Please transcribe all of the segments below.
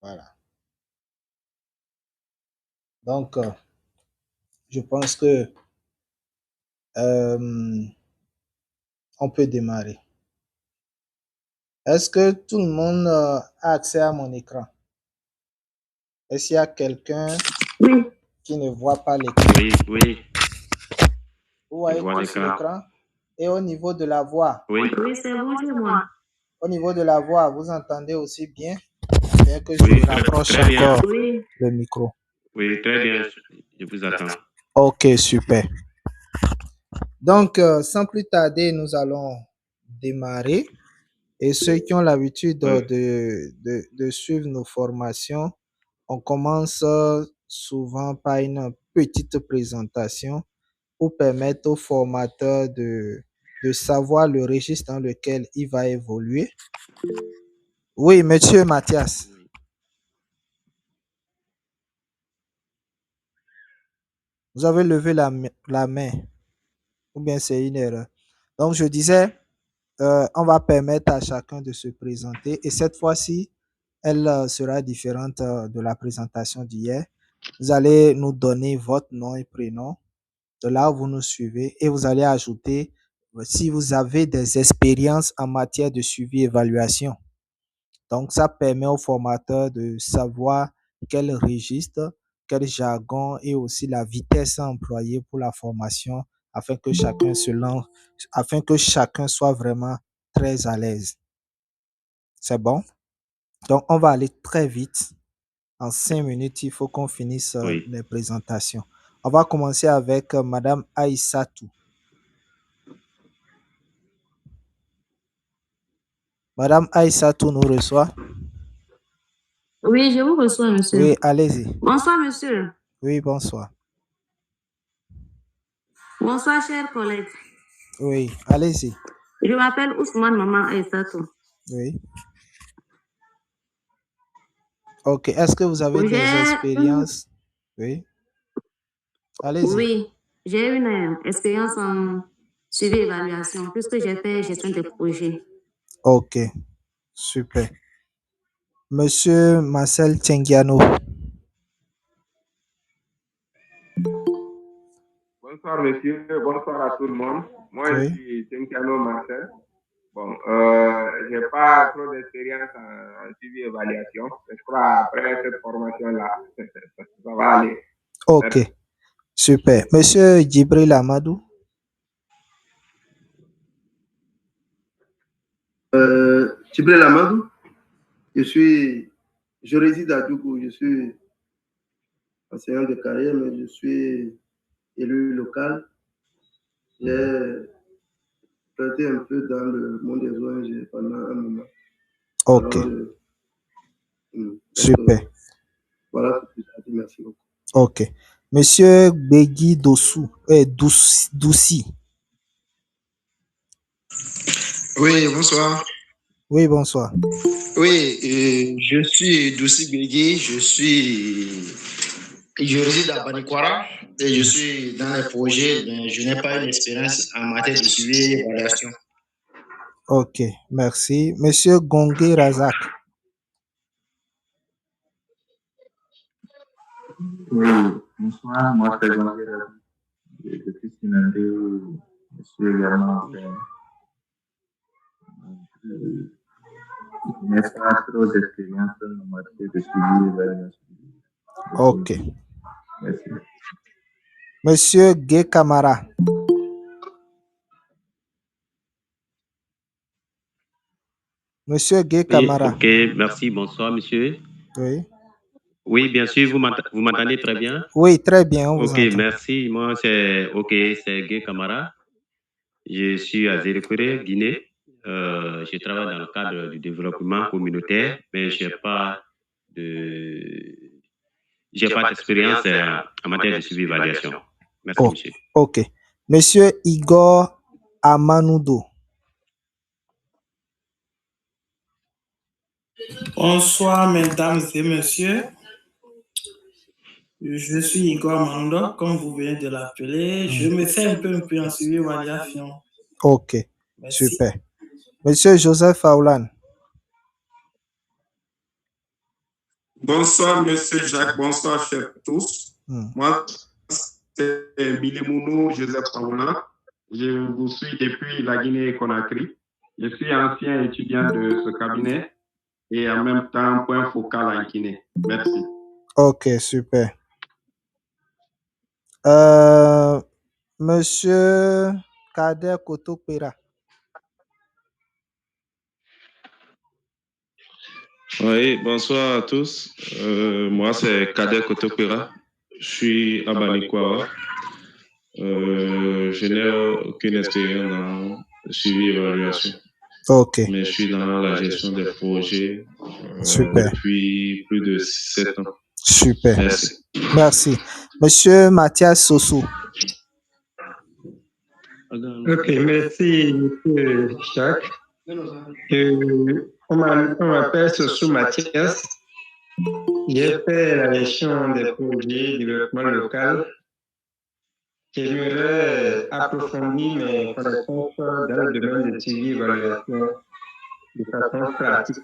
Voilà. Donc, je pense que euh, on peut démarrer. Est-ce que tout le monde a accès à mon écran? Est-ce qu'il y a quelqu'un qui ne voit pas l'écran? Oui. Vous voyez tout sur l'écran? Et au niveau de la voix? Oui, c'est bon, c'est moi. Au niveau de la voix, vous entendez aussi bien? Bien que je rapproche encore le micro. Oui, très bien. Je vous attends. Ok, super. Donc, sans plus tarder, nous allons démarrer. Et ceux qui ont l'habitude de suivre nos formations, on commence souvent par une petite présentation pour permettre au formateur de savoir le registre dans lequel il va évoluer. Oui, monsieur Mathias. Vous avez levé la main, ou bien c'est une erreur. Donc, je disais, on va permettre à chacun de se présenter et cette fois-ci, elle sera différente de la présentation d'hier. Vous allez nous donner votre nom et prénom de là où vous nous suivez et vous allez ajouter si vous avez des expériences en matière de suivi et évaluation. Donc, ça permet au formateur de savoir quel registre, quel jargon et aussi la vitesse à employer pour la formation afin que chacun se lance, afin que chacun soit vraiment très à l'aise. C'est bon? Donc, on va aller très vite. En 5 minutes, il faut qu'on finisse les présentations. On va commencer avec Madame Aïssatou. Madame Aïssatou nous reçoit. Oui, je vous reçois, monsieur. Oui, allez-y. Bonsoir, monsieur. Oui, bonsoir. Bonsoir, chers collègues. Oui, allez-y. Je m'appelle Ousmane Maman Aïssatou. Oui. Ok, est-ce que vous avez des expériences? Oui. Allez-y. Oui, j'ai une expérience en suivi et évaluation puisque j'ai fait gestion de projet. Ok, super. Monsieur Marcel Tchengiano. Bonsoir monsieur, bonsoir à tout le monde. Moi je suis Tchengiano Marcel. Bon, j'ai pas trop d'expérience en suivi et évaluation, mais je crois après cette formation-là, ça va aller. Ok, super. Monsieur Djibril Amadou. Djibril Amadou, je réside à Dougou, je suis enseignant de carrière, mais je suis élu local. J'ai été un peu dans le monde des ONG pendant un moment. Ok. Super. Voilà ce que j'ai dit, merci beaucoup. Ok. Monsieur Begui Dossou, Doussi. Oui, bonsoir. Oui, bonsoir. Oui, je suis Doussi Begui, je réside à Banikwara et je suis dans les projets, mais je n'ai pas une expérience en matière de suivi et évaluation. Ok, merci. Monsieur Gongé Razak. Oui, bonsoir, moi c'est Gongé Razak. Je suis Sinandé, je suis également je n'ai pas trop d'expérience en matière de suivi et évaluation. Ok. Merci. Monsieur Gay Kamara. Monsieur Gay Kamara. Ok, merci, bonsoir monsieur. Oui. Oui, bien sûr, vous m'entendez très bien? Oui, très bien, on vous entend. Ok, merci. Moi, c'est Gay Kamara. Je suis à Zérékoré, Guinée. Je travaille dans le cadre du développement communautaire, mais je n'ai pas d'expérience en matière de suivi et évaluation. Merci, monsieur. Ok. Monsieur Igor Amanoudo. Bonsoir, mesdames et messieurs. Je suis Igor Amanoudo, comme vous venez de l'appeler. Je me fais un peu en suivi évaluation. Ok, merci. Super. Monsieur Joseph Aoulan. Bonsoir, monsieur Jacques. Bonsoir, chers tous. Moi, c'est Bilemounou Joseph Paoula. Je vous suis depuis la Guinée-Conakry. Je suis ancien étudiant de ce cabinet et en même temps point focal en Guinée. Merci. Ok, super. Monsieur Kader Kotopera. Oui, bonsoir à tous. Moi, c'est Kader Kotopera. Je suis à Banikwawa. Je n'ai aucune expérience dans le suivi et évaluation. Ok. Mais je suis dans la gestion des projets Super. depuis plus de 7 ans. Super. Merci. Merci. Monsieur Mathias Sossou. Ok, merci, monsieur Jacques. On m'appelle Sossou Mathias. J'ai fait la gestion des projets de développement local. J'aimerais approfondir mes connaissances dans le domaine de suivi et évaluation de façon pratique.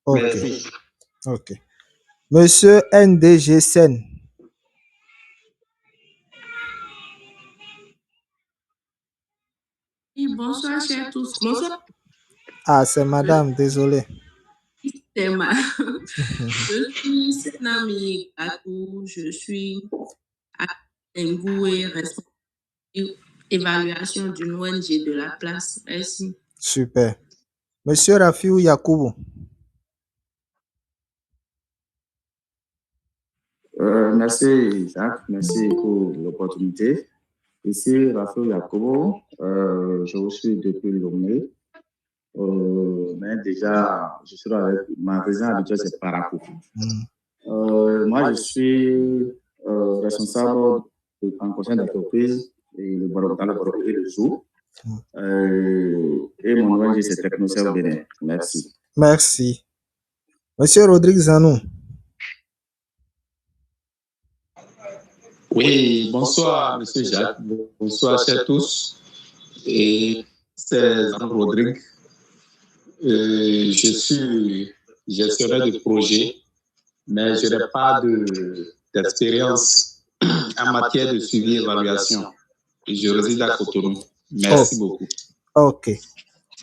Ok. Merci. Ok. Monsieur NDG Sen. Oui, bonsoir, chers tous. Bonsoir. Ah, c'est madame, désolé. C'est ma... Je suis Senami Gatou, je suis à Ngoué, responsable évaluation d'une ONG de la place. Merci. Super. Monsieur Rafiou Yakoubou. Merci Jacques, merci pour l'opportunité. Ici Rafiou Yakoubou, je vous suis depuis Lomé. Mais déjà, je suis avec ma résidence habituelle, c'est Parakou. Moi, je suis responsable en conseil d'entreprise dans le Bordeaux et le Zoo. Et mon ONG, c'est Technocell Bénin. Merci. Merci. Monsieur Rodrigue Zanou. Oui, bonsoir, monsieur Jacques. Bonsoir, chers tous. Et c'est Zanou Rodrigue. Je suis gestionnaire de projet, mais je n'ai pas d'expérience en matière de suivi et évaluation. Je réside à Cotonou. Merci beaucoup. Ok.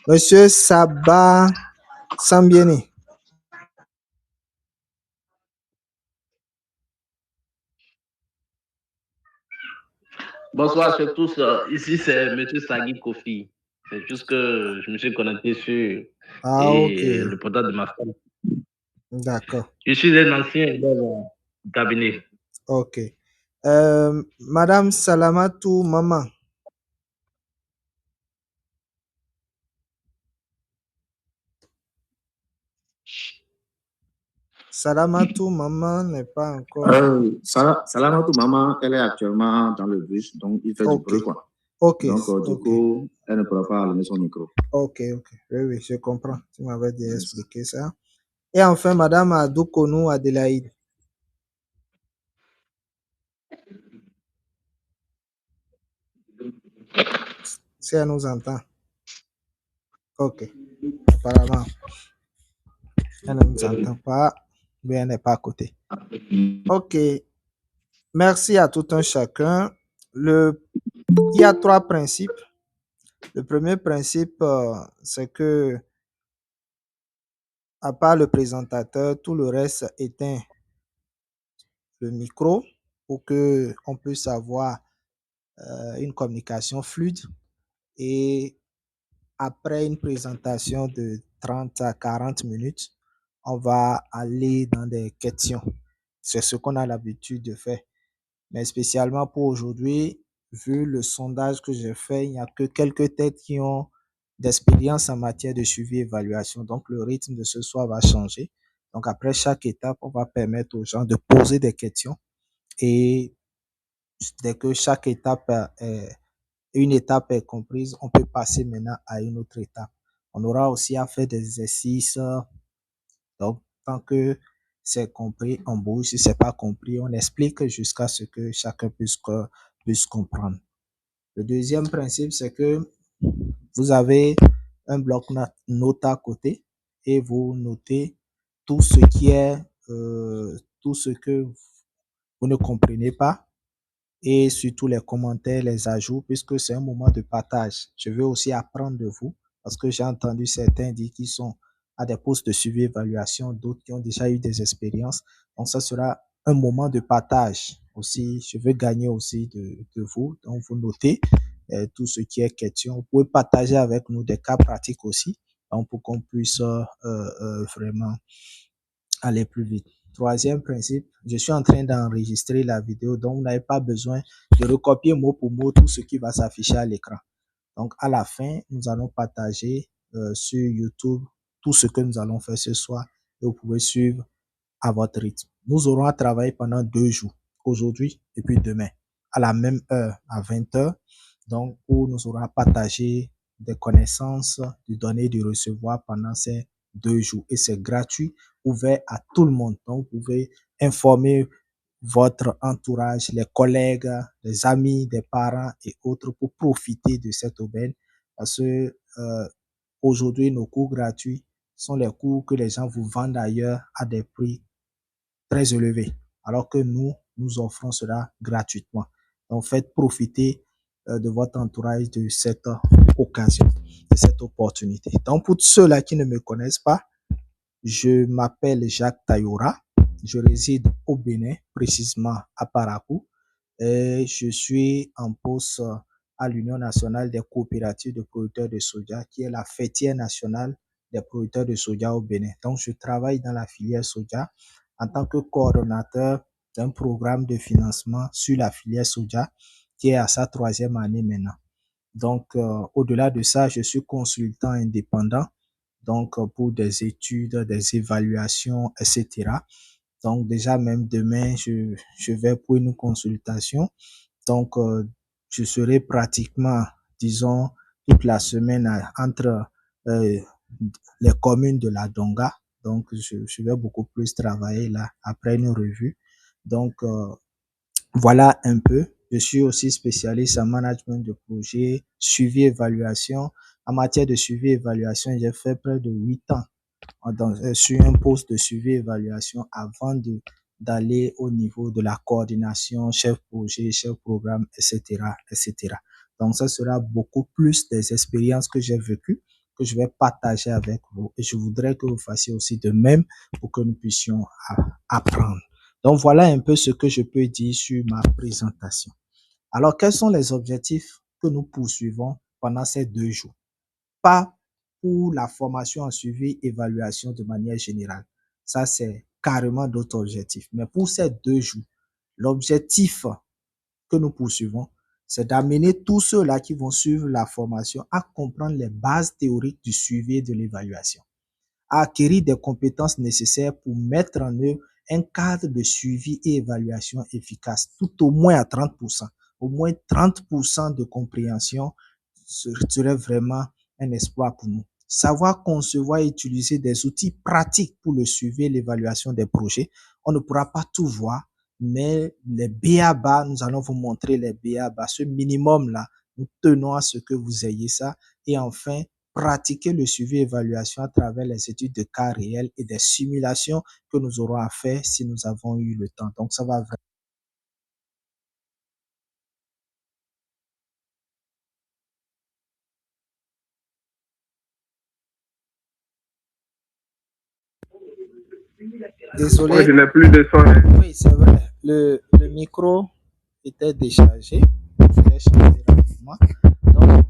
Monsieur Saba Sambieni. Bonsoir à tous. Ici, c'est M. Sagui Kofi. C'est juste que je me suis connecté sur le portail de ma femme. D'accord. Je suis un ancien élève du cabinet. Ok. Madame Salamatou Maman. Salamatou Maman n'est pas encore. Salamatou Maman, elle est actuellement dans le bus, donc il fait du bruit, quoi. Ok. Donc, du coup, elle ne pourra pas allumer son micro. Ok. Oui, je comprends. Tu m'avais déjà expliqué ça. Et enfin, Madame Adoukonou Adélaïde. Si elle nous entend. Ok. Apparemment, elle ne nous entend pas, mais elle n'est pas à côté. Ok. Merci à tout un chacun. Il y a 3 principes. Le premier principe, c'est que, à part le présentateur, tout le reste éteint le micro pour qu'on puisse avoir une communication fluide. Et après une présentation de 30 à 40 minutes, on va aller dans des questions. C'est ce qu'on a l'habitude de faire. Mais spécialement pour aujourd'hui, vu le sondage que j'ai fait, il n'y a que quelques têtes qui ont d'expérience en matière de suivi et évaluation. Donc, le rythme de ce soir va changer. Donc, après chaque étape, on va permettre aux gens de poser des questions. Et dès que chaque étape une étape est comprise, on peut passer maintenant à une autre étape. On aura aussi à faire des exercices. Donc, tant que c'est compris, on bouge. Si c'est pas compris, on explique jusqu'à ce que chacun puisse comprendre. Le deuxième principe, c'est que vous avez un bloc-notes à côté et vous notez tout ce qui est tout ce que vous ne comprenez pas et surtout les commentaires, les ajouts, puisque c'est un moment de partage. Je veux aussi apprendre de vous parce que j'ai entendu certains dire qu'ils sont à des postes de suivi évaluation, d'autres qui ont déjà eu des expériences. Donc, ça sera un moment de partage aussi. Je veux gagner aussi de vous. Donc, vous notez tout ce qui est question. Vous pouvez partager avec nous des cas pratiques aussi, donc pour qu'on puisse vraiment aller plus vite. Troisième principe, je suis en train d'enregistrer la vidéo, donc vous n'avez pas besoin de recopier mot pour mot tout ce qui va s'afficher à l'écran. Donc, à la fin, nous allons partager sur YouTube tout ce que nous allons faire ce soir et vous pouvez suivre à votre rythme. Nous aurons à travailler pendant 2 jours, aujourd'hui et puis demain, à la même heure, à 20 heures. Donc, où nous aurons à partager des connaissances, du donner, du recevoir pendant ces 2 jours. Et c'est gratuit, ouvert à tout le monde. Donc, vous pouvez informer votre entourage, les collègues, les amis, des parents et autres pour profiter de cette aubaine. Parce que aujourd'hui, nos cours gratuits sont les cours que les gens vous vendent ailleurs à des prix très élevés, alors que nous offrons cela gratuitement. Donc, faites profiter de votre entourage de cette occasion, de cette opportunité. Donc, pour ceux-là qui ne me connaissent pas, je m'appelle Jacques Tayora. Je réside au Bénin, précisément à Parakou. Et je suis en poste à l'Union nationale des coopératives de producteurs de soja, qui est la fêtière nationale des producteurs de soja au Bénin. Donc, je travaille dans la filière soja en tant que coordonnateur d'un programme de financement sur la filière soja qui est à sa 3e année maintenant. Donc, au-delà de ça, je suis consultant indépendant, donc pour des études, des évaluations, etc. Donc, déjà, même demain, je vais pour une consultation. Donc, je serai pratiquement, disons, toute la semaine entre les communes de la Donga. Donc, je vais beaucoup plus travailler là après une revue. Donc, voilà un peu. Je suis aussi spécialiste en management de projet, suivi, évaluation. En matière de suivi, évaluation, j'ai fait près de 8 ans sur un poste de suivi, évaluation avant d'aller au niveau de la coordination, chef projet, chef programme, etc., etc. Donc, ça sera beaucoup plus des expériences que j'ai vécues, que je vais partager avec vous. Et je voudrais que vous fassiez aussi de même pour que nous puissions apprendre. Donc, voilà un peu ce que je peux dire sur ma présentation. Alors, quels sont les objectifs que nous poursuivons pendant ces 2 jours? Pas pour la formation en suivi, évaluation de manière générale. Ça, c'est carrément d'autres objectifs. Mais pour ces 2 jours, l'objectif que nous poursuivons, c'est d'amener tous ceux-là qui vont suivre la formation à comprendre les bases théoriques du suivi et de l'évaluation, à acquérir des compétences nécessaires pour mettre en œuvre un cadre de suivi et évaluation efficace, tout au moins à 30%. Au moins 30% de compréhension serait vraiment un espoir pour nous. Savoir concevoir et utiliser des outils pratiques pour le suivi et l'évaluation des projets. On ne pourra pas tout voir, mais les BABA, nous allons vous montrer les BABA. Ce minimum-là, nous tenons à ce que vous ayez ça. Et enfin, pratiquer le suivi et évaluation à travers les études de cas réels et des simulations que nous aurons à faire si nous avons eu le temps. Donc, ça va vraiment. Désolé. Moi, je n'ai plus de son. Oui, c'est vrai. Le micro était déchargé. Je l'ai changé rapidement. Donc,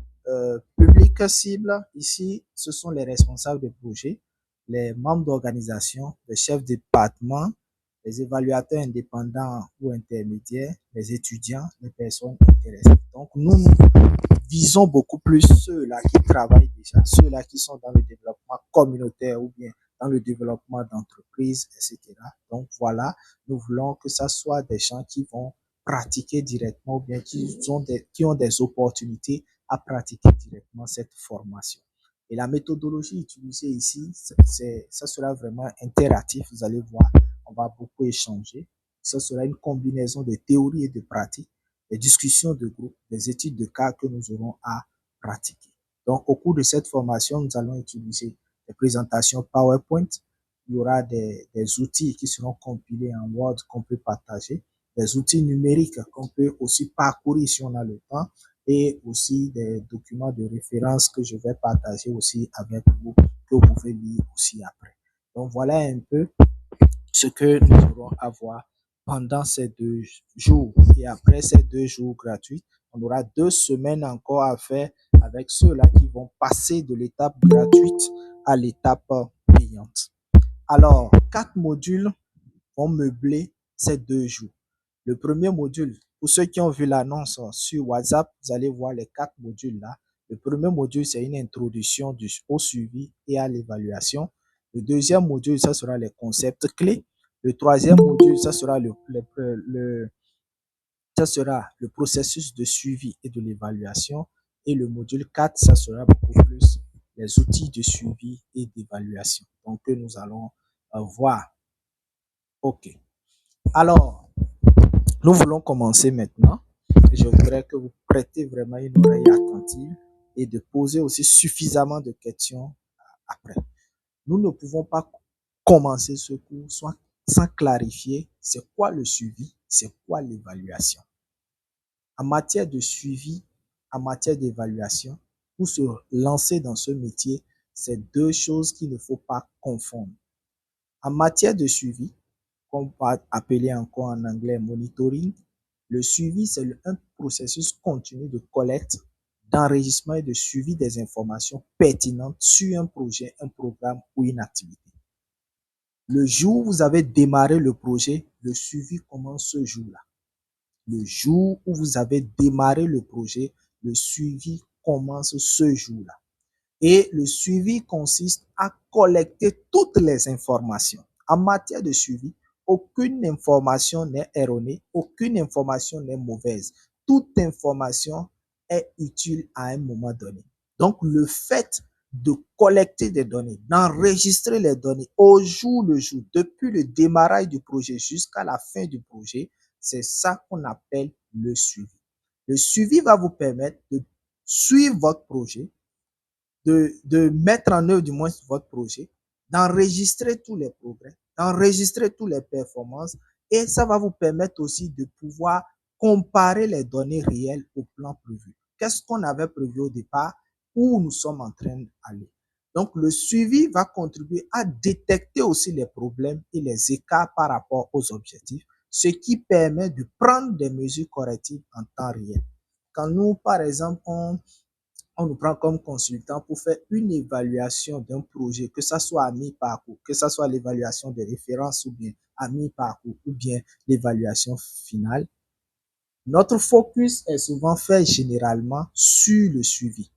public cible, ici, ce sont les responsables de projet, les membres d'organisation, les chefs de département, les évaluateurs indépendants ou intermédiaires, les étudiants, les personnes intéressées. Donc, nous visons beaucoup plus ceux-là qui travaillent déjà, ceux-là qui sont dans le développement communautaire ou bien dans le développement d'entreprises, etc. Donc, voilà, nous voulons que ça soit des gens qui vont pratiquer directement ou bien qui ont des opportunités à pratiquer directement cette formation. Et la méthodologie utilisée ici, ça sera vraiment interactif. Vous allez voir, on va beaucoup échanger. Ça sera une combinaison de théorie et de pratique, des discussions de groupe, des études de cas que nous aurons à pratiquer. Donc, au cours de cette formation, nous allons utiliser des présentations PowerPoint, il y aura des outils qui seront compilés en Word qu'on peut partager, des outils numériques qu'on peut aussi parcourir si on a le temps, et aussi des documents de référence que je vais partager aussi avec vous, que vous pouvez lire aussi après. Donc voilà un peu ce que nous allons avoir pendant ces 2 jours. Et après ces 2 jours gratuits, on aura 2 semaines encore à faire avec ceux-là qui vont passer de l'étape gratuite à l'étape payante. Alors, 4 modules vont meubler ces 2 jours. Le premier module, pour ceux qui ont vu l'annonce sur WhatsApp, vous allez voir les 4 modules là. Le premier module, c'est une introduction au suivi et à l'évaluation. Le deuxième module, ça sera les concepts clés. Le troisième module, ça sera le processus de suivi et de l'évaluation. Et le module 4, ça sera beaucoup plus les outils de suivi et d'évaluation. Donc, que nous allons voir. OK. Alors, nous voulons commencer maintenant. Je voudrais que vous prêtez vraiment une oreille attentive et de poser aussi suffisamment de questions après. Nous ne pouvons pas commencer ce cours sans clarifier c'est quoi le suivi, c'est quoi l'évaluation. En matière de suivi, en matière d'évaluation, pour se lancer dans ce métier, c'est 2 choses qu'il ne faut pas confondre. En matière de suivi, qu'on va appeler encore en anglais monitoring, le suivi, c'est un processus continu de collecte, d'enregistrement et de suivi des informations pertinentes sur un projet, un programme ou une activité. Le jour où vous avez démarré le projet, le suivi commence ce jour-là. Le jour où vous avez démarré le projet, le suivi commence ce jour-là. Et le suivi consiste à collecter toutes les informations. En matière de suivi, aucune information n'est erronée, aucune information n'est mauvaise. Toute information est utile à un moment donné. Donc, le fait de collecter des données, d'enregistrer les données au jour le jour, depuis le démarrage du projet jusqu'à la fin du projet, c'est ça qu'on appelle le suivi. Le suivi va vous permettre de suivre votre projet, de mettre en œuvre du moins votre projet, d'enregistrer tous les progrès, d'enregistrer toutes les performances, et ça va vous permettre aussi de pouvoir comparer les données réelles au plan prévu. Qu'est-ce qu'on avait prévu au départ, où nous sommes en train d'aller. Donc, le suivi va contribuer à détecter aussi les problèmes et les écarts par rapport aux objectifs, ce qui permet de prendre des mesures correctives en temps réel. Quand nous, par exemple, on nous prend comme consultant pour faire une évaluation d'un projet, que ça soit à mi-parcours, que ça soit l'évaluation des références ou bien à mi-parcours ou bien l'évaluation finale. Notre focus est souvent fait généralement sur le suivi.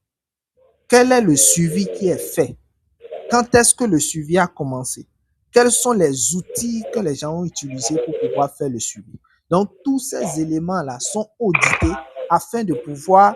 Quel est le suivi qui est fait? Quand est-ce que le suivi a commencé? Quels sont les outils que les gens ont utilisés pour pouvoir faire le suivi? Donc, tous ces éléments-là sont audités afin de pouvoir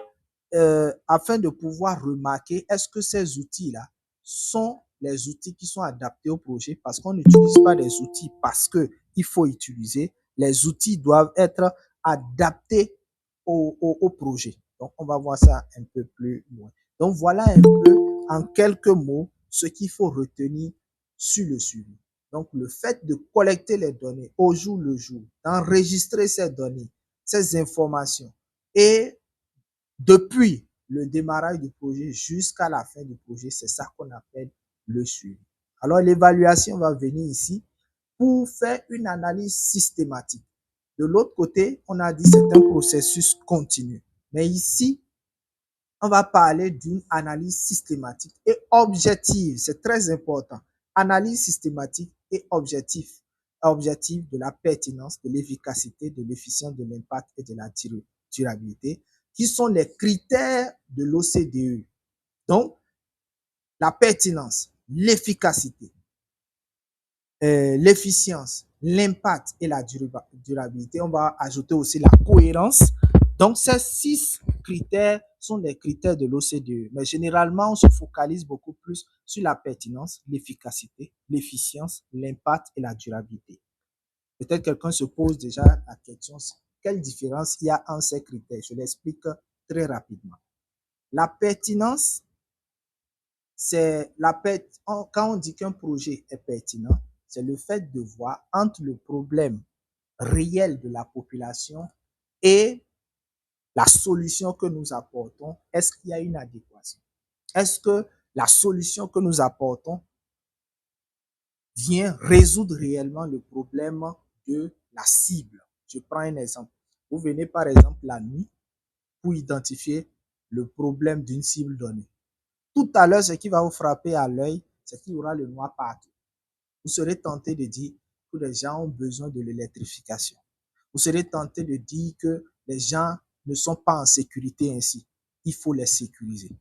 remarquer est-ce que ces outils-là sont les outils qui sont adaptés au projet, parce qu'on n'utilise pas des outils parce qu'il faut utiliser. Les outils doivent être adaptés au projet. Donc, on va voir ça un peu plus loin. Donc, voilà un peu en quelques mots ce qu'il faut retenir sur le suivi. Donc, le fait de collecter les données au jour le jour, d'enregistrer ces données, ces informations, et depuis le démarrage du projet jusqu'à la fin du projet, c'est ça qu'on appelle le suivi. Alors, l'évaluation va venir ici pour faire une analyse systématique. De l'autre côté, on a dit c'est un processus continu. Mais ici, on va parler d'une analyse systématique et objective. C'est très important. Analyse systématique et objective. Objectif de la pertinence, de l'efficacité, de l'efficience, de l'impact et de la durabilité, qui sont les critères de l'OCDE. Donc, la pertinence, l'efficacité, l'efficience, l'impact et la durabilité. On va ajouter aussi la cohérence. Donc, ces 6 critères sont les critères de l'OCDE. Mais généralement, on se focalise beaucoup plus sur la pertinence, l'efficacité, l'efficience, l'impact et la durabilité. Peut-être quelqu'un se pose déjà la question, quelle différence il y a entre ces critères? Je l'explique très rapidement. La pertinence, c'est quand on dit qu'un projet est pertinent, c'est le fait de voir entre le problème réel de la population et la solution que nous apportons, est-ce qu'il y a une adéquation? Est-ce que la solution que nous apportons vient résoudre réellement le problème de la cible? Je prends un exemple. Vous venez par exemple la nuit pour identifier le problème d'une cible donnée. Tout à l'heure, ce qui va vous frapper à l'œil, c'est qu'il y aura le noir partout. Vous serez tenté de dire que les gens ont besoin de l'électrification. Vous serez tenté de dire que les gens ne sont pas en sécurité ainsi. Il faut les sécuriser.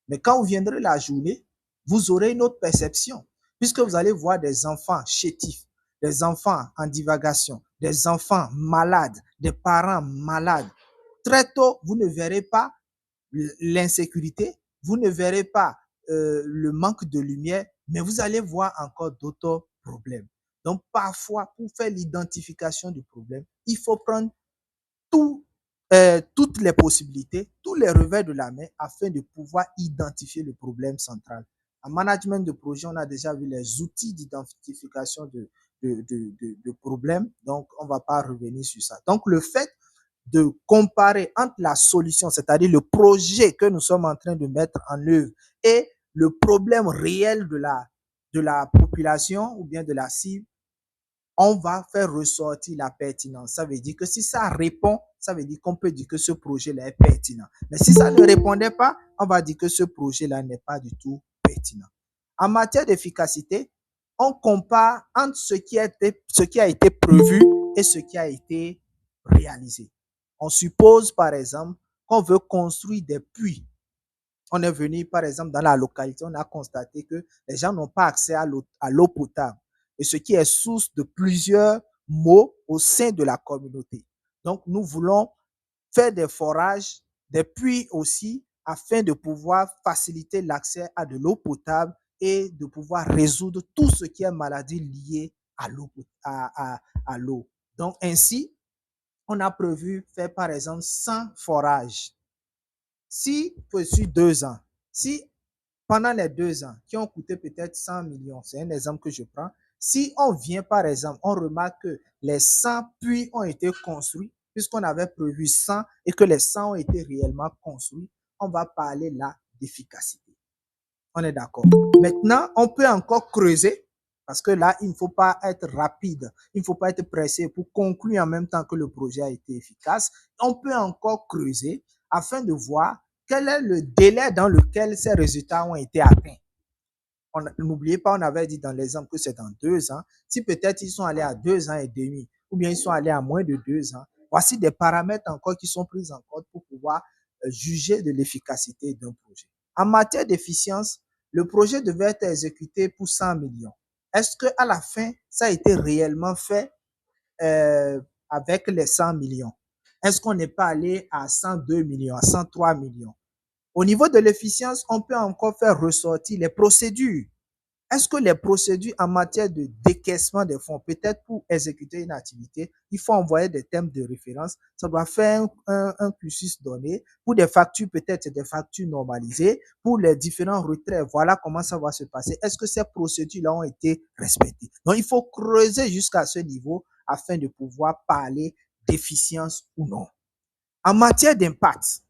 Mais quand vous viendrez la journée, vous aurez une autre perception, puisque vous allez voir des enfants chétifs, des enfants en divagation, des enfants malades, des parents malades. Très tôt, vous ne verrez pas l'insécurité, vous ne verrez pas le manque de lumière, mais vous allez voir encore d'autres problèmes. Donc, parfois, pour faire l'identification du problème, il faut prendre toutes les possibilités, tous les revers de la main afin de pouvoir identifier le problème central. En management de projet, on a déjà vu les outils d'identification de problèmes, donc on ne va pas revenir sur ça. Donc, le fait de comparer entre la solution, c'est-à-dire le projet que nous sommes en train de mettre en œuvre et le problème réel de la population ou bien de la cible, on va faire ressortir la pertinence. Ça veut dire que si ça répond, ça veut dire qu'on peut dire que ce projet-là est pertinent. Mais si ça ne répondait pas, on va dire que ce projet-là n'est pas du tout pertinent. En matière d'efficacité, on compare entre ce qui a été prévu et ce qui a été réalisé. On suppose, par exemple, qu'on veut construire des puits. On est venu, par exemple, dans la localité, on a constaté que les gens n'ont pas accès à l'eau potable, et ce qui est source de plusieurs maux au sein de la communauté. Donc, nous voulons faire des forages, des puits aussi, afin de pouvoir faciliter l'accès à de l'eau potable et de pouvoir résoudre tout ce qui est maladie liée à l'eau. Donc, ainsi, on a prévu faire, par exemple, 100 forages. Si, sur 2 ans, si pendant les 2 ans, qui ont coûté peut-être 100 millions, c'est un exemple que je prends, si on vient, par exemple, on remarque que les 100 puits ont été construits, puisqu'on avait prévu 100 et que les 100 ont été réellement construits, on va parler là d'efficacité. On est d'accord. Maintenant, on peut encore creuser, parce que là, il ne faut pas être rapide, il ne faut pas être pressé pour conclure en même temps que le projet a été efficace. On peut encore creuser afin de voir quel est le délai dans lequel ces résultats ont été atteints. N'oubliez pas, on avait dit dans l'exemple que c'est dans 2 ans. Si peut-être ils sont allés à 2 ans et demi, ou bien ils sont allés à moins de 2 ans, voici des paramètres encore qui sont pris en compte pour pouvoir juger de l'efficacité d'un projet. En matière d'efficience, le projet devait être exécuté pour 100 millions. Est-ce qu'à la fin, ça a été réellement fait avec les 100 millions? Est-ce qu'on n'est pas allé à 102 millions, à 103 millions? Au niveau de l'efficience, on peut encore faire ressortir les procédures. Est-ce que les procédures en matière de décaissement des fonds, peut-être pour exécuter une activité, il faut envoyer des thèmes de référence, ça doit faire un cursus donné. Pour des factures, peut-être des factures normalisées. Pour les différents retraits, voilà comment ça va se passer. Est-ce que ces procédures-là ont été respectées? Donc, il faut creuser jusqu'à ce niveau afin de pouvoir parler d'efficience ou non. En matière d'impact,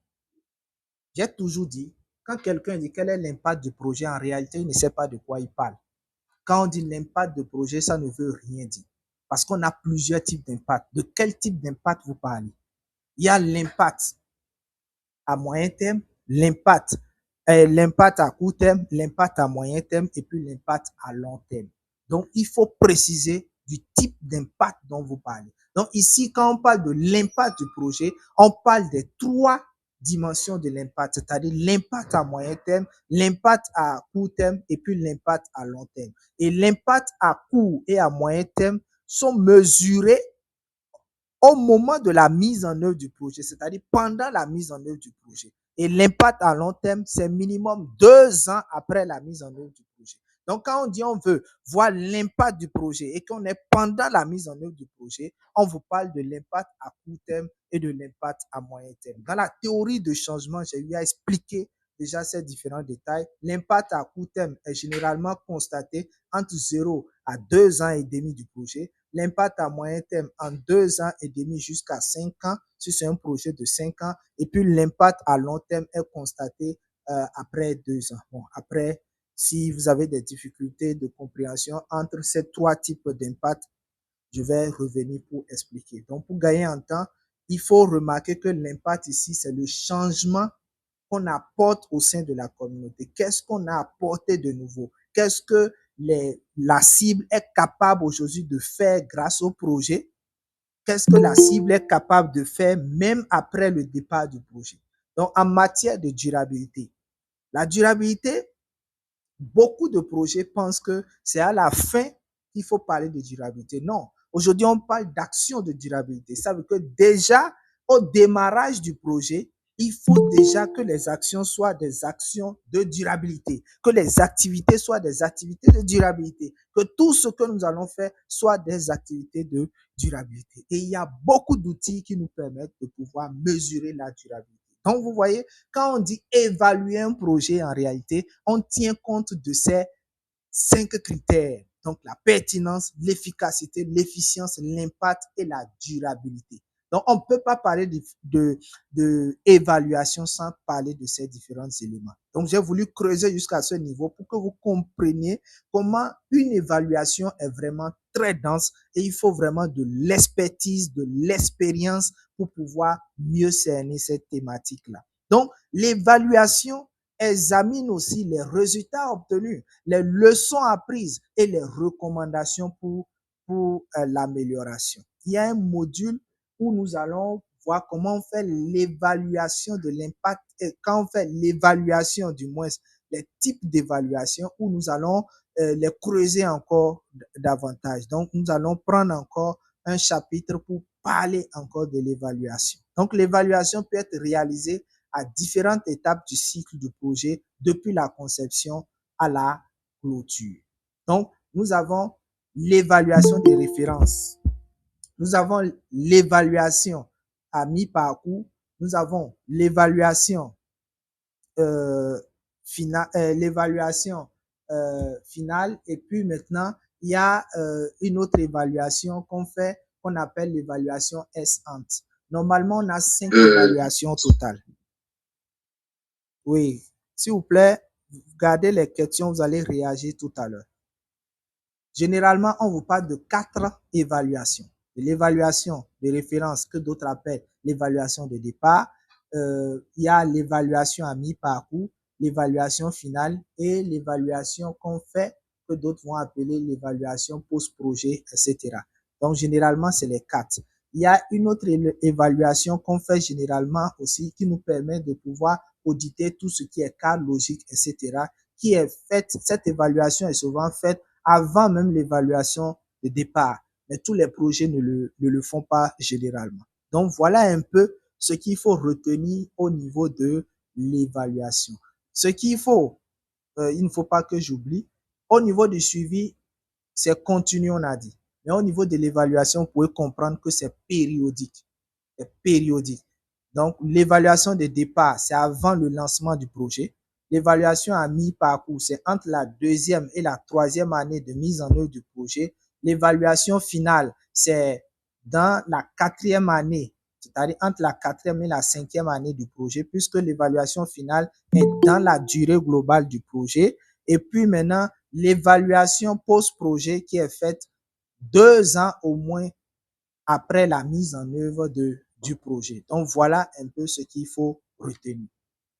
j'ai toujours dit, quand quelqu'un dit quel est l'impact du projet, en réalité, il ne sait pas de quoi il parle. Quand on dit l'impact du projet, ça ne veut rien dire. Parce qu'on a plusieurs types d'impact. De quel type d'impact vous parlez? Il y a l'impact à moyen terme, l'impact à court terme, l'impact à moyen terme et puis l'impact à long terme. Donc, il faut préciser du type d'impact dont vous parlez. Donc, ici, quand on parle de l'impact du projet, on parle des 3 dimensions de l'impact, c'est-à-dire l'impact à moyen terme, l'impact à court terme et puis l'impact à long terme. Et l'impact à court et à moyen terme sont mesurés au moment de la mise en œuvre du projet, c'est-à-dire pendant la mise en œuvre du projet. Et l'impact à long terme, c'est minimum 2 ans après la mise en œuvre du projet. Donc, quand on dit on veut voir l'impact du projet et qu'on est pendant la mise en œuvre du projet, on vous parle de l'impact à court terme et de l'impact à moyen terme. Dans la théorie de changement, j'ai eu à expliquer déjà ces différents détails. L'impact à court terme est généralement constaté entre 0 à 2 ans et demi du projet. L'impact à moyen terme en 2 ans et demi jusqu'à 5 ans, si c'est un projet de 5 ans. Et puis l'impact à long terme est constaté après 2 ans. Bon, après, si vous avez des difficultés de compréhension entre ces 3 types d'impact, je vais revenir pour expliquer. Donc, pour gagner en temps, il faut remarquer que l'impact ici, c'est le changement qu'on apporte au sein de la communauté. Qu'est-ce qu'on a apporté de nouveau? Qu'est-ce que la cible est capable aujourd'hui de faire grâce au projet? Qu'est-ce que la cible est capable de faire même après le départ du projet? Donc, en matière de durabilité, la durabilité, beaucoup de projets pensent que c'est à la fin qu'il faut parler de durabilité. Non, aujourd'hui, on parle d'action de durabilité. Ça veut dire que déjà, au démarrage du projet, il faut déjà que les actions soient des actions de durabilité, que les activités soient des activités de durabilité, que tout ce que nous allons faire soit des activités de durabilité. Et il y a beaucoup d'outils qui nous permettent de pouvoir mesurer la durabilité. Donc, vous voyez, quand on dit évaluer un projet, en réalité, on tient compte de ces 5 critères. Donc, la pertinence, l'efficacité, l'efficience, l'impact et la durabilité. Donc, on ne peut pas parler de évaluation sans parler de ces différents éléments. Donc, j'ai voulu creuser jusqu'à ce niveau pour que vous compreniez comment une évaluation est vraiment très dense et il faut vraiment de l'expertise, de l'expérience pour pouvoir mieux cerner cette thématique-là. Donc, l'évaluation examine aussi les résultats obtenus, les leçons apprises et les recommandations pour l'amélioration. Il y a un module où nous allons voir comment on fait l'évaluation de l'impact et quand on fait l'évaluation, du moins les types d'évaluation où nous allons les creuser encore davantage. Donc, nous allons prendre encore un chapitre pour parler encore de l'évaluation. Donc, l'évaluation peut être réalisée à différentes étapes du cycle du projet, depuis la conception à la clôture. Donc, nous avons l'évaluation des références. Nous avons l'évaluation à mi-parcours. Nous avons l'évaluation finale. Et puis maintenant, il y a une autre évaluation qu'on fait, qu'on appelle l'évaluation S-Ant. Normalement, on a 5 évaluations totales. Oui, s'il vous plaît, gardez les questions, vous allez réagir tout à l'heure. Généralement, on vous parle de 4 évaluations. L'évaluation de référence que d'autres appellent l'évaluation de départ. Il y a l'évaluation à mi-parcours, l'évaluation finale et l'évaluation qu'on fait que d'autres vont appeler l'évaluation post-projet, etc. Donc, généralement, c'est les 4. Il y a une autre évaluation qu'on fait généralement aussi qui nous permet de pouvoir auditer tout ce qui est cadre logique, etc. qui est faite, cette évaluation est souvent faite avant même l'évaluation de départ. Mais tous les projets ne le font pas généralement. Donc, voilà un peu ce qu'il faut retenir au niveau de l'évaluation. Ce qu'il faut, il ne faut pas que j'oublie, au niveau du suivi, c'est continu, on a dit. Mais au niveau de l'évaluation, vous pouvez comprendre que c'est périodique. C'est périodique. Donc, l'évaluation de départ, c'est avant le lancement du projet. L'évaluation à mi-parcours, c'est entre la 2e et la 3e année de mise en œuvre du projet. L'évaluation finale, c'est dans la 4e année, c'est-à-dire entre la 4e et la 5e année du projet, puisque l'évaluation finale est dans la durée globale du projet. Et puis maintenant, l'évaluation post-projet qui est faite 2 ans au moins après la mise en œuvre du projet. Donc, voilà un peu ce qu'il faut retenir.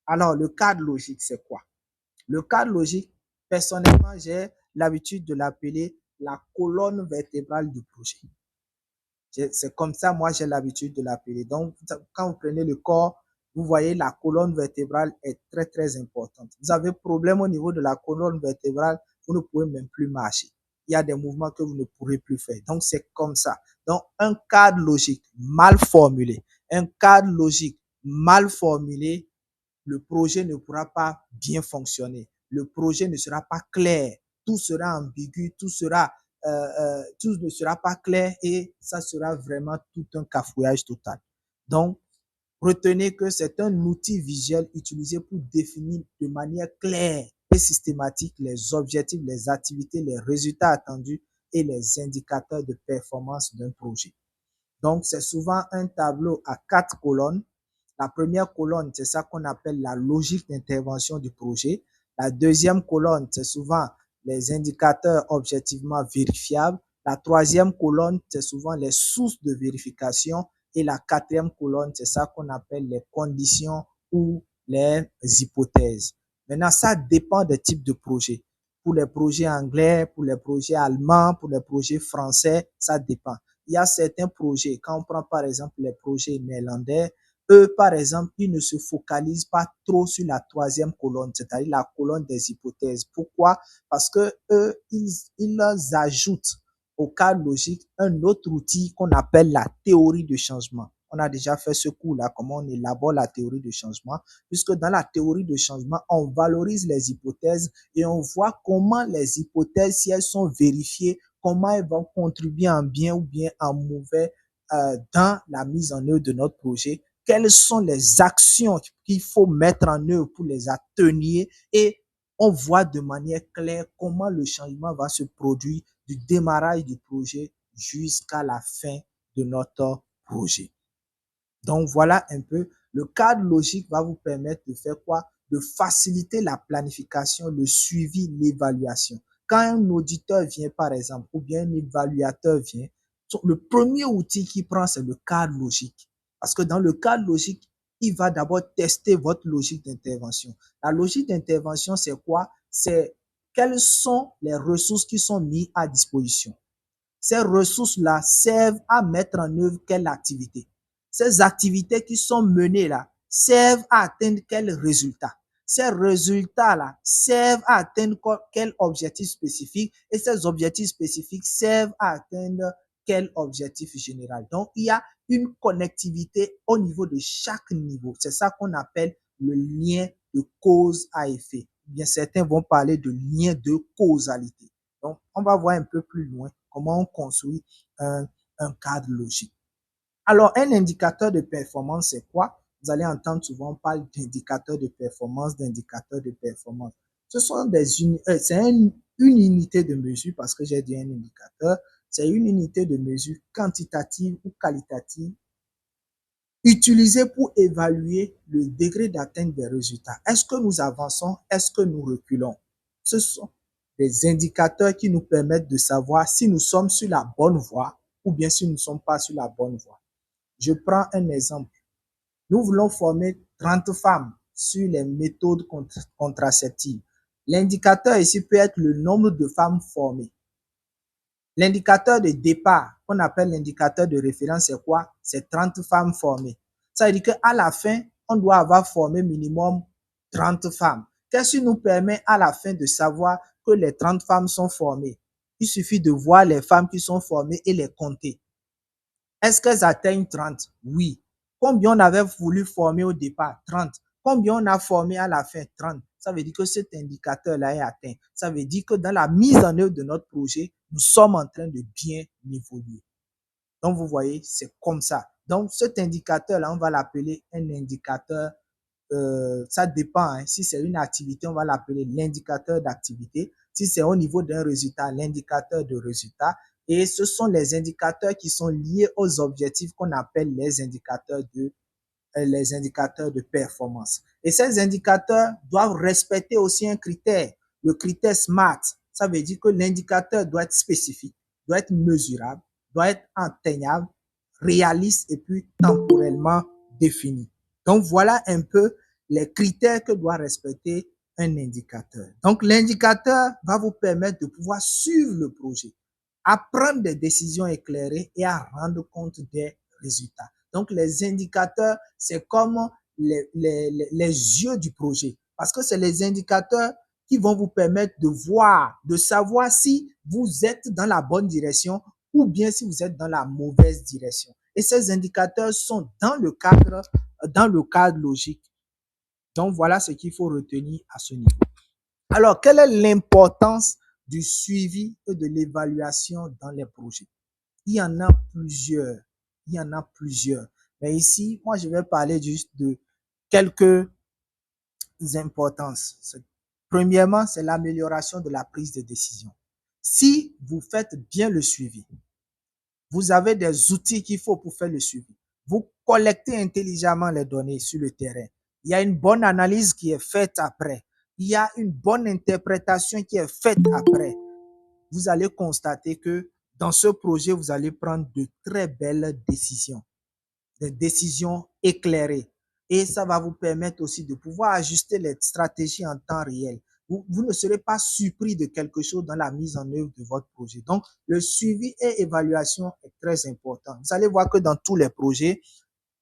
Alors, le cadre logique, c'est quoi? Le cadre logique, personnellement, j'ai l'habitude de l'appeler la colonne vertébrale du projet. C'est comme ça, moi, j'ai l'habitude de l'appeler. Donc, quand vous prenez le corps, vous voyez, la colonne vertébrale est très, très importante. Vous avez problème au niveau de la colonne vertébrale, vous ne pouvez même plus marcher. Il y a des mouvements que vous ne pourrez plus faire. Donc, c'est comme ça. Donc, un cadre logique mal formulé, un cadre logique mal formulé, le projet ne pourra pas bien fonctionner. Le projet ne sera pas clair. Tout sera ambigu, tout ne sera pas clair et ça sera vraiment tout un cafouillage total. Donc, Retenez que c'est un outil visuel utilisé pour définir de manière claire et systématique les objectifs, les activités, les résultats attendus et les indicateurs de performance d'un projet. Donc, c'est souvent un tableau à 4 colonnes. La première colonne, c'est ça qu'on appelle la logique d'intervention du projet. La deuxième colonne, c'est souvent les indicateurs objectivement vérifiables. La troisième colonne, c'est souvent les sources de vérification. Et la quatrième colonne, c'est ça qu'on appelle les conditions ou les hypothèses. Maintenant, ça dépend des types de projets. Pour les projets anglais, pour les projets allemands, pour les projets français, ça dépend. Il y a certains projets, quand on prend par exemple les projets néerlandais, eux, par exemple, ils ne se focalisent pas trop sur la troisième colonne, c'est-à-dire la colonne des hypothèses. Pourquoi? Parce que eux, ils ajoutent au cadre logique un autre outil qu'on appelle la théorie de changement. On a déjà fait ce cours-là, comment on élabore la théorie de changement, puisque dans la théorie de changement, on valorise les hypothèses et on voit comment les hypothèses, si elles sont vérifiées, comment elles vont contribuer en bien ou bien en mauvais dans la mise en œuvre de notre projet. Quelles sont les actions qu'il faut mettre en œuvre pour les atténuer et on voit de manière claire comment le changement va se produire du démarrage du projet jusqu'à la fin de notre projet. Donc, voilà un peu, le cadre logique va vous permettre de faire quoi? De faciliter la planification, le suivi, l'évaluation. Quand un auditeur vient, par exemple, ou bien un évaluateur vient, le premier outil qu'il prend, c'est le cadre logique. Parce que dans le cadre logique, il va d'abord tester votre logique d'intervention. La logique d'intervention, c'est quoi? C'est quelles sont les ressources qui sont mises à disposition. Ces ressources-là servent à mettre en œuvre quelle activité? Ces activités qui sont menées là servent à atteindre quel résultat? Ces résultats-là servent à atteindre quel objectif spécifique et ces objectifs spécifiques servent à atteindre quel objectif général. Donc, il y a une connectivité au niveau de chaque niveau. C'est ça qu'on appelle le lien de cause à effet. Bien, certains vont parler de lien de causalité. Donc, on va voir un peu plus loin comment on construit un cadre logique. Alors, un indicateur de performance, c'est quoi? Vous allez entendre souvent, on parle d'indicateur de performance, d'indicateur de performance. Ce sont c'est une unité de mesure, parce que j'ai dit un indicateur, c'est une unité de mesure quantitative ou qualitative utilisée pour évaluer le degré d'atteinte des résultats. Est-ce que nous avançons? Est-ce que nous reculons? Ce sont des indicateurs qui nous permettent de savoir si nous sommes sur la bonne voie ou bien si nous ne sommes pas sur la bonne voie. Je prends un exemple. Nous voulons former 30 femmes sur les méthodes contraceptives. L'indicateur ici peut être le nombre de femmes formées. L'indicateur de départ, qu'on appelle l'indicateur de référence, c'est quoi? C'est 30 femmes formées. Ça veut dire qu'à la fin, on doit avoir formé minimum 30 femmes. Qu'est-ce qui nous permet à la fin de savoir que les 30 femmes sont formées? Il suffit de voir les femmes qui sont formées et les compter. Est-ce qu'elles atteignent 30? Oui. Combien on avait voulu former au départ? 30. Combien on a formé à la fin? 30. Ça veut dire que cet indicateur-là est atteint. Ça veut dire que dans la mise en œuvre de notre projet, nous sommes en train de bien évoluer. Donc, vous voyez, c'est comme ça. Donc, cet indicateur-là, on va l'appeler un indicateur. Ça dépend. Hein. Si c'est une activité, on va l'appeler l'indicateur d'activité. Si c'est au niveau d'un résultat, l'indicateur de résultat. Et ce sont les indicateurs qui sont liés aux objectifs qu'on appelle les indicateurs de performance. Et ces indicateurs doivent respecter aussi un critère, le critère SMART. Ça veut dire que l'indicateur doit être spécifique, doit être mesurable, doit être atteignable, réaliste et puis temporellement défini. Donc, voilà un peu les critères que doit respecter un indicateur. Donc, l'indicateur va vous permettre de pouvoir suivre le projet, à prendre des décisions éclairées et à rendre compte des résultats. Donc, les indicateurs, c'est comme les yeux du projet, parce que c'est les indicateurs qui vont vous permettre de voir, de savoir si vous êtes dans la bonne direction ou bien si vous êtes dans la mauvaise direction. Et ces indicateurs sont dans le cadre logique. Donc, voilà ce qu'il faut retenir à ce niveau. Alors, quelle est l'importance du suivi et de l'évaluation dans les projets? Il y en a plusieurs. Mais ici, moi, je vais parler juste de quelques importances. Premièrement, c'est l'amélioration de la prise de décision. Si vous faites bien le suivi, vous avez des outils qu'il faut pour faire le suivi. Vous collectez intelligemment les données sur le terrain. Il y a une bonne analyse qui est faite après. Il y a une bonne interprétation qui est faite après. Vous allez constater que dans ce projet, vous allez prendre de très belles décisions, des décisions éclairées. Et ça va vous permettre aussi de pouvoir ajuster les stratégies en temps réel. Vous ne serez pas surpris de quelque chose dans la mise en œuvre de votre projet. Donc, le suivi et évaluation est très important. Vous allez voir que dans tous les projets,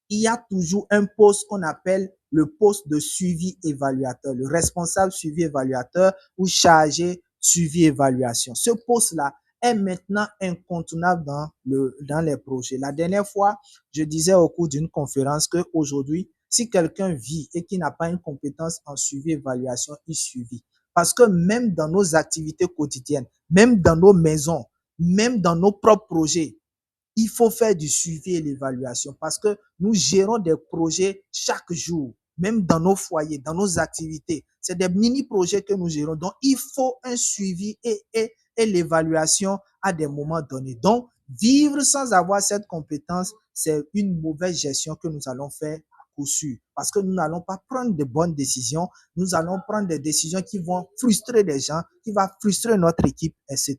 il y a toujours un poste qu'on appelle le poste de suivi évaluateur, le responsable suivi évaluateur ou chargé suivi évaluation. Ce poste-là est maintenant incontournable dans les projets. La dernière fois, je disais au cours d'une conférence qu'aujourd'hui, si quelqu'un vit et qui n'a pas une compétence en suivi évaluation, il suivi. Parce que même dans nos activités quotidiennes, même dans nos maisons, même dans nos propres projets, il faut faire du suivi et l'évaluation parce que nous gérons des projets chaque jour, même dans nos foyers, dans nos activités. C'est des mini-projets que nous gérons. Donc, il faut un suivi et l'évaluation à des moments donnés. Donc, vivre sans avoir cette compétence, c'est une mauvaise gestion que nous allons faire à coup sûr. Parce que nous n'allons pas prendre de bonnes décisions. Nous allons prendre des décisions qui vont frustrer les gens, qui vont frustrer notre équipe, etc.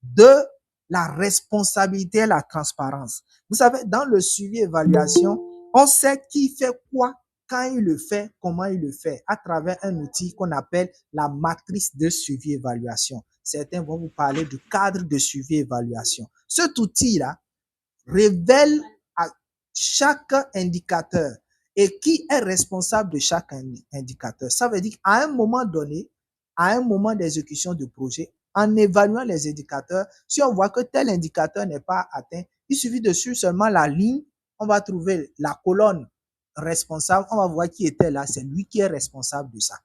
Deux, la responsabilité et la transparence. Vous savez, dans le suivi-évaluation, on sait qui fait quoi, quand il le fait, comment il le fait, à travers un outil qu'on appelle la matrice de suivi-évaluation. Certains vont vous parler du cadre de suivi-évaluation. Cet outil-là révèle à chaque indicateur et qui est responsable de chaque indicateur. Ça veut dire qu'à un moment donné, à un moment d'exécution du projet, en évaluant les indicateurs, si on voit que tel indicateur n'est pas atteint, il suffit de suivre seulement la ligne, on va trouver la colonne responsable, on va voir qui était là, c'est lui qui est responsable de ça.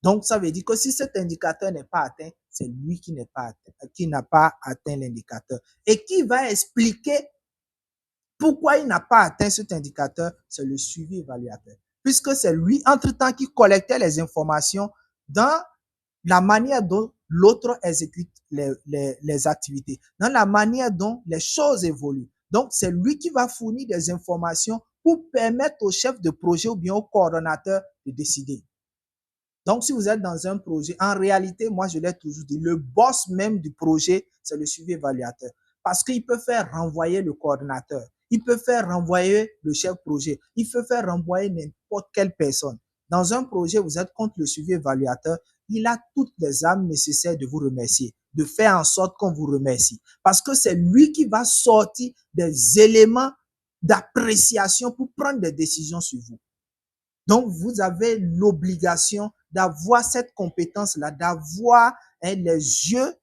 Donc, ça veut dire que si cet indicateur n'est pas atteint, c'est lui qui n'a pas atteint l'indicateur. Et qui va expliquer pourquoi il n'a pas atteint cet indicateur? C'est le suivi évaluateur. Puisque c'est lui, entre-temps, qui collectait les informations dans la manière dont l'autre exécute les activités, dans la manière dont les choses évoluent. Donc, c'est lui qui va fournir des informations pour permettre au chef de projet ou bien au coordonnateur de décider. Donc, si vous êtes dans un projet, en réalité, moi, je l'ai toujours dit, le boss même du projet, c'est le suivi évaluateur. Parce qu'il peut faire renvoyer le coordonnateur. Il peut faire renvoyer le chef projet. Il peut faire renvoyer n'importe quelle personne. Dans un projet, vous êtes contre le suivi évaluateur. Il a toutes les armes nécessaires de vous remercier, de faire en sorte qu'on vous remercie. Parce que c'est lui qui va sortir des éléments d'appréciation pour prendre des décisions sur vous. Donc, vous avez l'obligation d'avoir cette compétence-là, d'avoir les yeux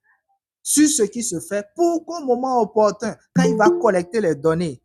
sur ce qui se fait pour qu'au moment opportun, quand il va collecter les données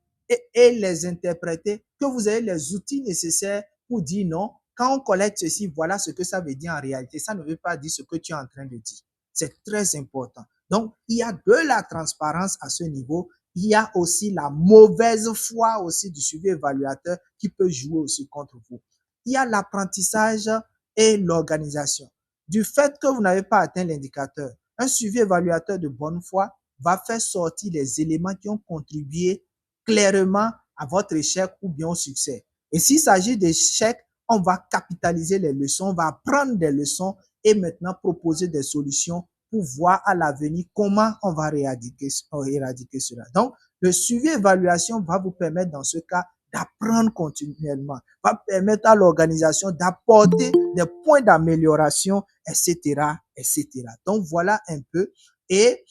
et les interpréter, que vous ayez les outils nécessaires pour dire non, quand on collecte ceci, voilà ce que ça veut dire en réalité. Ça ne veut pas dire ce que tu es en train de dire. C'est très important. Donc, il y a de la transparence à ce niveau. Il y a aussi la mauvaise foi aussi du suivi évaluateur qui peut jouer aussi contre vous. Il y a l'apprentissage et l'organisation. Du fait que vous n'avez pas atteint l'indicateur, un suivi évaluateur de bonne foi va faire sortir les éléments qui ont contribué clairement à votre échec ou bien au succès. Et s'il s'agit d'échecs, on va capitaliser les leçons, on va apprendre des leçons et maintenant proposer des solutions pour voir à l'avenir comment on va éradiquer cela. Donc, le suivi évaluation va vous permettre dans ce cas d'apprendre continuellement, va permettre à l'organisation d'apporter des points d'amélioration, etc., etc. Donc, voilà un peu. Et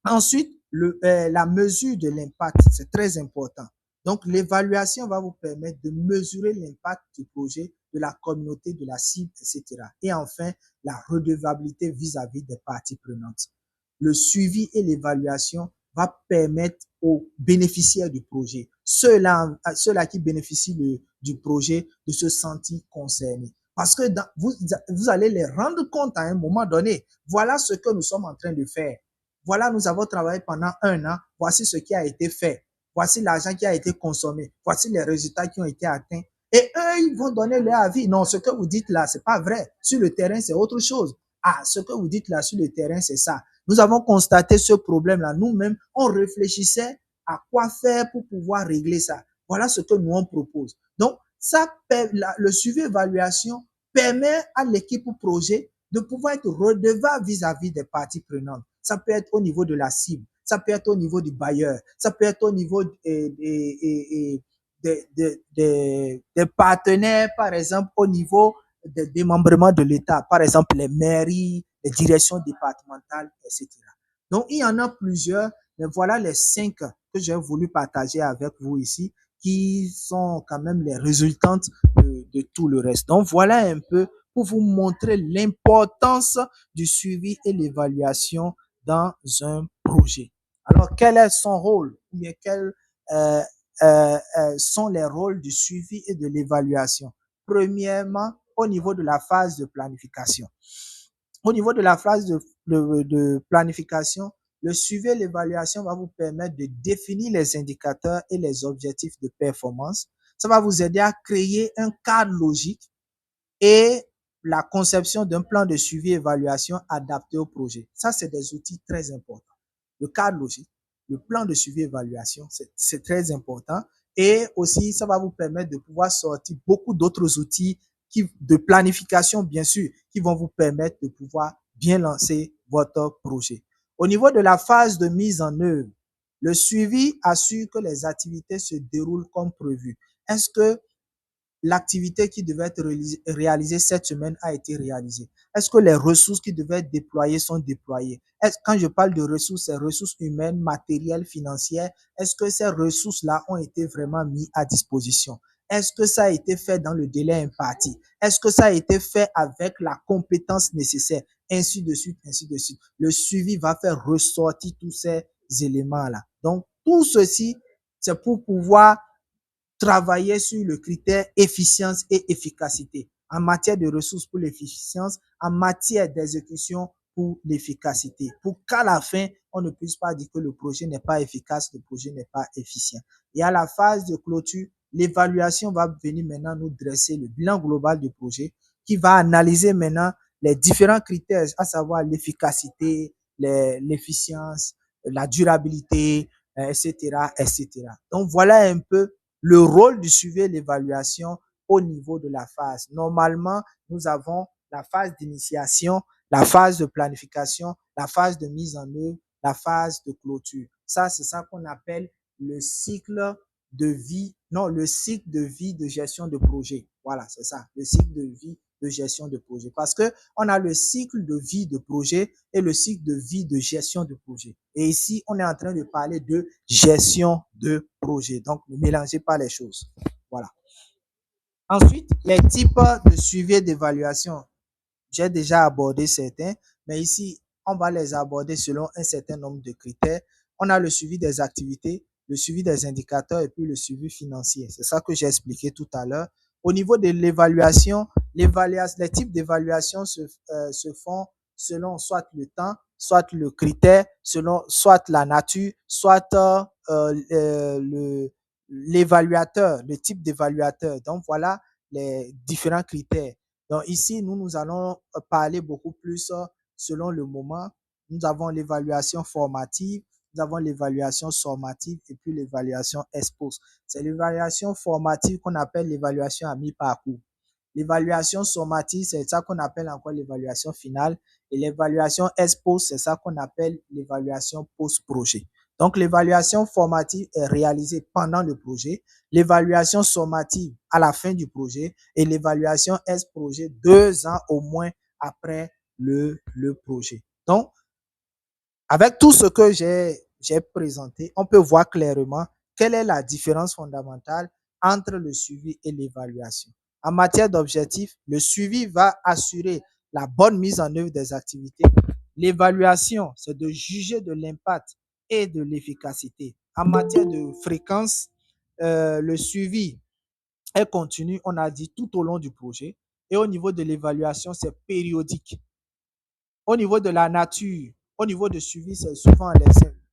ensuite, la mesure de l'impact, c'est très important. Donc, l'évaluation va vous permettre de mesurer l'impact du projet, de la communauté, de la cible, etc. Et enfin, la redevabilité vis-à-vis des parties prenantes. Le suivi et l'évaluation va permettre aux bénéficiaires du projet, ceux-là qui bénéficient du projet, de se sentir concernés. Parce que vous allez les rendre compte à un moment donné. Voilà ce que nous sommes en train de faire. Voilà, nous avons travaillé pendant 1 an. Voici ce qui a été fait. voici l'argent qui a été consommé, voici les résultats qui ont été atteints. Et eux, ils vont donner leur avis. Non, ce que vous dites là, c'est pas vrai. Sur le terrain, c'est autre chose. Ah, ce que vous dites là sur le terrain, c'est ça. Nous avons constaté ce problème-là. Nous-mêmes, on réfléchissait à quoi faire pour pouvoir régler ça. Voilà ce que nous on propose. Donc, ça, le suivi évaluation permet à l'équipe projet de pouvoir être redevable vis-à-vis des parties prenantes. Ça peut être au niveau de la cible, ça peut être au niveau du bailleur, ça peut être au niveau des partenaires, par exemple, au niveau des démembrements de l'État, par exemple les mairies, les directions départementales, etc. Donc, il y en a plusieurs, mais voilà les 5 que j'ai voulu partager avec vous ici, qui sont quand même les résultantes de tout le reste. Donc, voilà un peu pour vous montrer l'importance du suivi et l'évaluation dans un projet. Alors, quel est son rôle? Ou bien quels sont les rôles du suivi et de l'évaluation? Premièrement, au niveau de la phase de planification. Au niveau de la phase de planification, le suivi et l'évaluation va vous permettre de définir les indicateurs et les objectifs de performance. Ça va vous aider à créer un cadre logique et la conception d'un plan de suivi et évaluation adapté au projet. Ça, c'est des outils très importants. Le cadre logique, le plan de suivi et évaluation, c'est très important. Et aussi, ça va vous permettre de pouvoir sortir beaucoup d'autres outils de planification, bien sûr, qui vont vous permettre de pouvoir bien lancer votre projet. Au niveau de la phase de mise en œuvre, le suivi assure que les activités se déroulent comme prévu. Est-ce que l'activité qui devait être réalisée cette semaine a été réalisée? Est-ce que les ressources qui devaient être déployées sont déployées? Quand je parle de ressources, c'est ressources humaines, matérielles, financières. Est-ce que ces ressources-là ont été vraiment mises à disposition? Est-ce que ça a été fait dans le délai imparti? Est-ce que ça a été fait avec la compétence nécessaire? Ainsi de suite, ainsi de suite. Le suivi va faire ressortir tous ces éléments-là. Donc, tout ceci, c'est pour pouvoir travailler sur le critère efficience et efficacité. En matière de ressources pour l'efficience, en matière d'exécution pour l'efficacité. Pour qu'à la fin, on ne puisse pas dire que le projet n'est pas efficace, le projet n'est pas efficient. Et à la phase de clôture, l'évaluation va venir maintenant nous dresser le bilan global du projet qui va analyser maintenant les différents critères, à savoir l'efficacité, l'efficience, la durabilité, etc., etc. Donc, voilà un peu le rôle du suivi et l'évaluation au niveau de la phase. Normalement, nous avons la phase d'initiation, la phase de planification, la phase de mise en œuvre, la phase de clôture. Ça, c'est ça qu'on appelle le cycle de vie, non, le cycle de vie de gestion de projet. Voilà, c'est ça, le cycle de vie de gestion de projet. Parce que on a le cycle de vie de projet et le cycle de vie de gestion de projet. Et ici, on est en train de parler de gestion de projet. Donc, ne mélangez pas les choses. Voilà. Ensuite, les types de suivi et d'évaluation. J'ai déjà abordé certains, mais ici, on va les aborder selon un certain nombre de critères. On a le suivi des activités, le suivi des indicateurs et puis le suivi financier. C'est ça que j'ai expliqué tout à l'heure. Au niveau de l'évaluation, les types d'évaluation se font selon soit le temps, soit le critère, selon soit la nature, soit l'évaluateur, le type d'évaluateur. Donc, voilà les différents critères. Donc, ici, nous allons parler beaucoup plus selon le moment. Nous avons l'évaluation formative, nous avons l'évaluation sommative et puis l'évaluation ex-post. C'est l'évaluation formative qu'on appelle l'évaluation à mi-parcours. L'évaluation sommative, c'est ça qu'on appelle encore l'évaluation finale. Et l'évaluation ex-post, c'est ça qu'on appelle l'évaluation post-projet. Donc, l'évaluation formative est réalisée pendant le projet, l'évaluation sommative à la fin du projet et l'évaluation ex-projet 2 ans au moins après le projet. Donc, avec tout ce que j'ai présenté, on peut voir clairement quelle est la différence fondamentale entre le suivi et l'évaluation. En matière d'objectifs, le suivi va assurer la bonne mise en œuvre des activités. L'évaluation, c'est de juger de l'impact et de l'efficacité. En matière de fréquence, le suivi est continu, on a dit, tout au long du projet. Et au niveau de l'évaluation, c'est périodique. Au niveau de la nature, au niveau de suivi, c'est souvent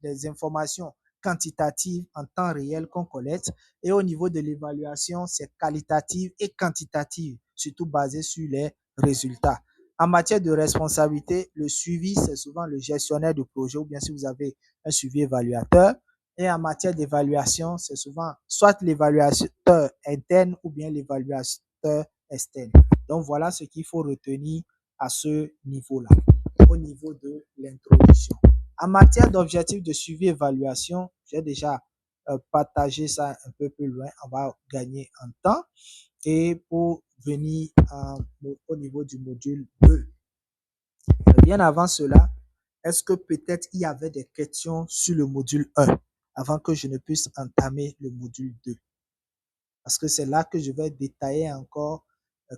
les informations quantitative en temps réel qu'on collecte. Et au niveau de l'évaluation, c'est qualitative et quantitative, surtout basé sur les résultats. En matière de responsabilité, le suivi, c'est souvent le gestionnaire de projet ou bien si vous avez un suivi évaluateur. Et en matière d'évaluation, c'est souvent soit l'évaluateur interne ou bien l'évaluateur externe. Donc, voilà ce qu'il faut retenir à ce niveau-là, au niveau de l'introduction. En matière d'objectifs de suivi-évaluation, j'ai déjà partagé ça un peu plus loin. On va gagner en temps. Et pour venir au niveau du module 2. Bien avant cela, est-ce que peut-être il y avait des questions sur le module 1 avant que je ne puisse entamer le module 2? Parce que c'est là que je vais détailler encore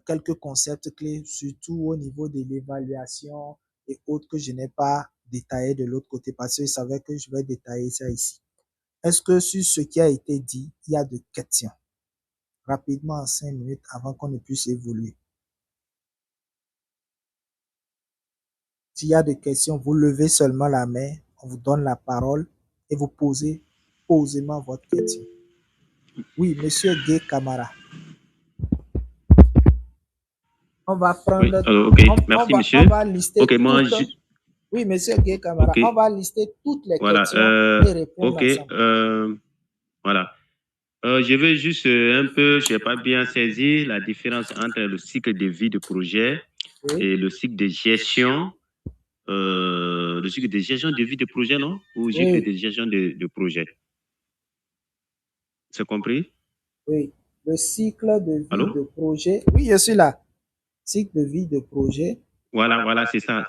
quelques concepts clés, surtout au niveau de l'évaluation et autres que je n'ai pas détaillé de l'autre côté parce que je savais que je vais détailler ça ici. Est-ce que sur ce qui a été dit, il y a de questions? Rapidement en 5 minutes avant qu'on ne puisse évoluer. S'il y a des questions, vous levez seulement la main, on vous donne la parole et vous posez posément votre question. Oui, monsieur Gay Camara. On va prendre. Oui, ok, merci, monsieur. On va lister moi, Oui, monsieur Gay Camara, on va lister toutes les questions et répondre ensemble. Voilà. Je veux juste un peu, je n'ai pas bien saisi la différence entre le cycle de vie de projet et le cycle de gestion. Le cycle de gestion de vie de projet, non? Ou cycle de gestion de projet? C'est compris? Oui. Le cycle de vie de projet. Oui, je suis là. Cycle de vie de projet. Voilà, c'est ça.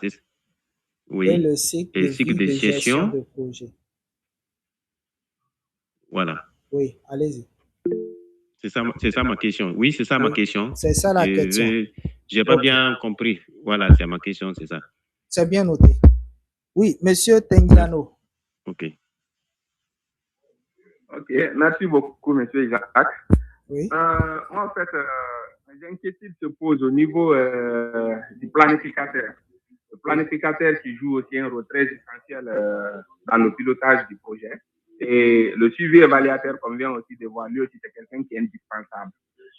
Oui. Et le cycle de gestion de projet. Voilà. Oui, allez-y. C'est ça ma question. Oui, c'est ça ma question. C'est ça la question. Je n'ai pas bien compris. Voilà, c'est ma question, c'est ça. C'est bien noté. Oui, monsieur Tengiano. Ok. Ok, merci beaucoup, monsieur Jacques. Oui. En fait, les inquiétudes se posent au niveau du planificateur. Le planificateur qui joue aussi un rôle très essentiel dans le pilotage du projet. Et le suivi évaluateur, comme vient aussi de voir, lui aussi, c'est quelqu'un qui est indispensable.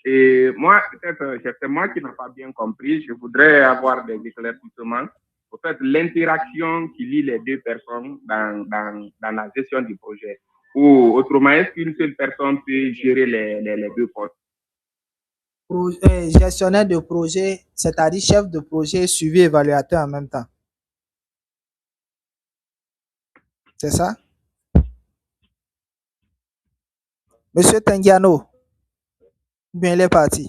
Et moi, peut-être, c'est moi qui n'ai pas bien compris, je voudrais avoir des éclaircissements. En fait, l'interaction qui lie les deux personnes dans la gestion du projet. Ou autrement, est-ce qu'une seule personne peut gérer les deux postes? Gestionnaire de projet, c'est-à-dire chef de projet, suivi évaluateur en même temps. C'est ça? Monsieur Tengiano, bien il est parti.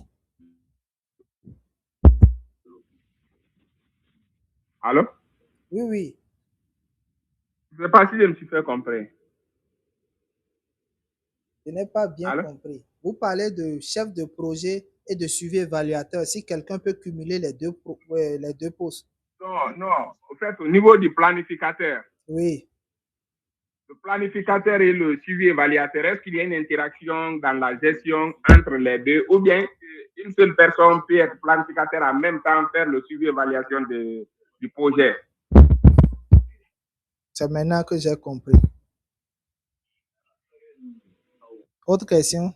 Allô? Oui. Je ne sais pas si je me suis fait comprendre. Je n'ai pas bien compris. Vous parlez de chef de projet et de suivi évaluateur. Si quelqu'un peut cumuler les deux postes. Non. En fait, au niveau du planificateur. Oui. Le planificateur et le suivi évaluateur, est-ce qu'il y a une interaction dans la gestion entre les deux ou bien une seule personne peut être planificateur en même temps faire le suivi évaluation du projet? C'est maintenant que j'ai compris. Autre question?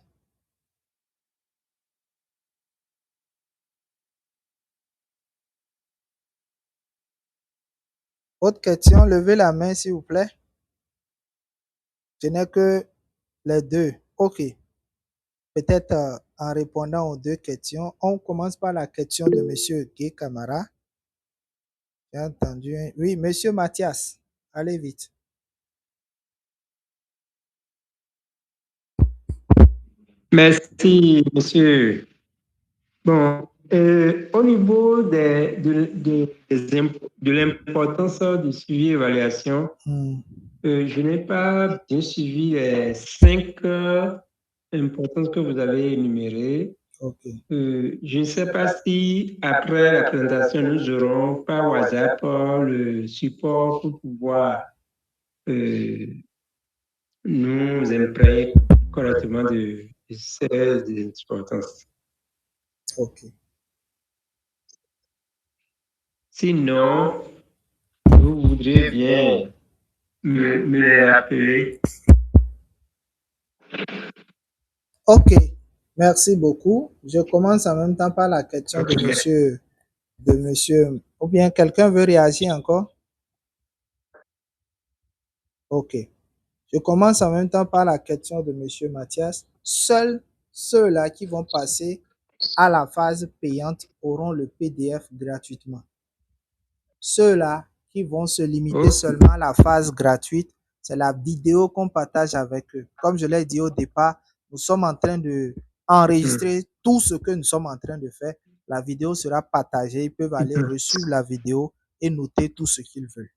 Autre question? Levez la main, s'il vous plaît. Je n'ai que les deux. OK. Peut-être en répondant aux deux questions, on commence par la question de monsieur Gay Camara. J'ai entendu. Oui, monsieur Mathias, allez vite. Merci, monsieur. Bon, au niveau de l'importance du suivi évaluation, je n'ai pas bien suivi les 5 importances que vous avez énumérées. Okay. Je ne sais pas si après la présentation, nous aurons par WhatsApp le support pour pouvoir nous imprégner correctement de ces importances. Ok. Sinon, vous voudrez bien me les rappeler. Ok, merci beaucoup. Je commence en même temps par la question de monsieur, ou bien quelqu'un veut réagir encore? Ok. Je commence en même temps par la question de monsieur Mathias. Seuls ceux-là qui vont passer à la phase payante auront le PDF gratuitement. Ceux-là qui vont se limiter seulement à la phase gratuite, c'est la vidéo qu'on partage avec eux. Comme je l'ai dit au départ, nous sommes en train de enregistrer tout ce que nous sommes en train de faire. La vidéo sera partagée. Ils peuvent aller suivre la vidéo et noter tout ce qu'ils veulent.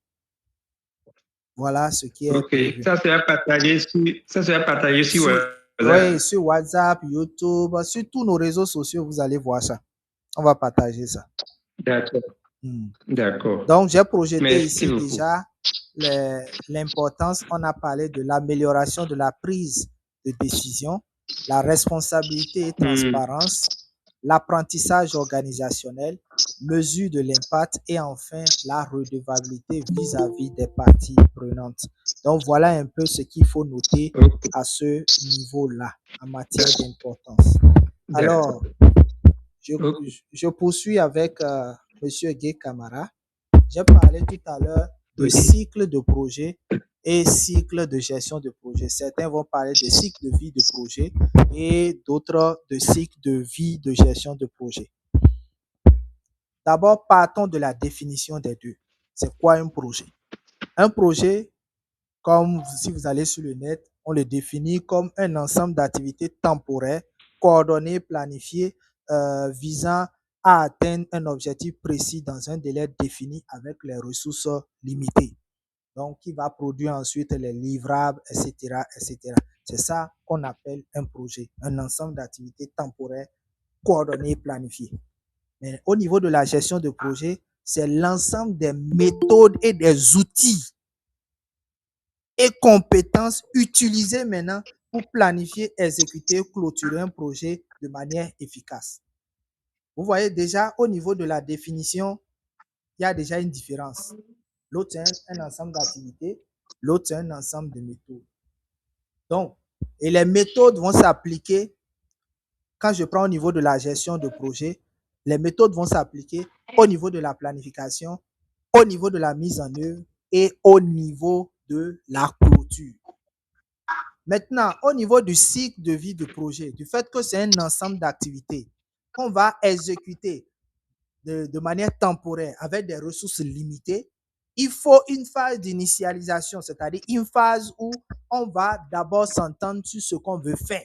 Voilà ce qui est prévu. Ça sera partagé sur WhatsApp. Oui, sur WhatsApp, YouTube, sur tous nos réseaux sociaux, vous allez voir ça. On va partager ça. D'accord. D'accord. Donc, j'ai projeté Merci ici beaucoup. déjà l'importance. On a parlé de l'amélioration de la prise de décision, la responsabilité et transparence, l'apprentissage organisationnel, mesure de l'impact et enfin la redevabilité vis-à-vis des parties prenantes. Donc, voilà un peu ce qu'il faut noter à ce niveau-là en matière d'importance. Alors, je poursuis avec M. Guy Camara. J'ai parlé tout à l'heure de cycle de projet et cycle de gestion de projet. Certains vont parler de cycle de vie de projet et d'autres de cycle de vie de gestion de projet. D'abord, partons de la définition des deux. C'est quoi un projet? Un projet, comme si vous allez sur le net, on le définit comme un ensemble d'activités temporaires, coordonnées, planifiées, visant à atteindre un objectif précis dans un délai défini avec les ressources limitées. Donc, qui va produire ensuite les livrables, etc., etc. C'est ça qu'on appelle un projet, un ensemble d'activités temporaires, coordonnées, planifiées. Mais au niveau de la gestion de projet, c'est l'ensemble des méthodes et des outils et compétences utilisées maintenant pour planifier, exécuter, clôturer un projet de manière efficace. Vous voyez déjà au niveau de la définition, il y a déjà une différence. L'autre, c'est un ensemble d'activités, l'autre, c'est un ensemble de méthodes. Donc, et les méthodes vont s'appliquer, quand je prends au niveau de la gestion de projet, les méthodes vont s'appliquer au niveau de la planification, au niveau de la mise en œuvre et au niveau de la clôture. Maintenant, au niveau du cycle de vie du projet, du fait que c'est un ensemble d'activités qu'on va exécuter de manière temporaire avec des ressources limitées, il faut une phase d'initialisation, c'est-à-dire une phase où on va d'abord s'entendre sur ce qu'on veut faire.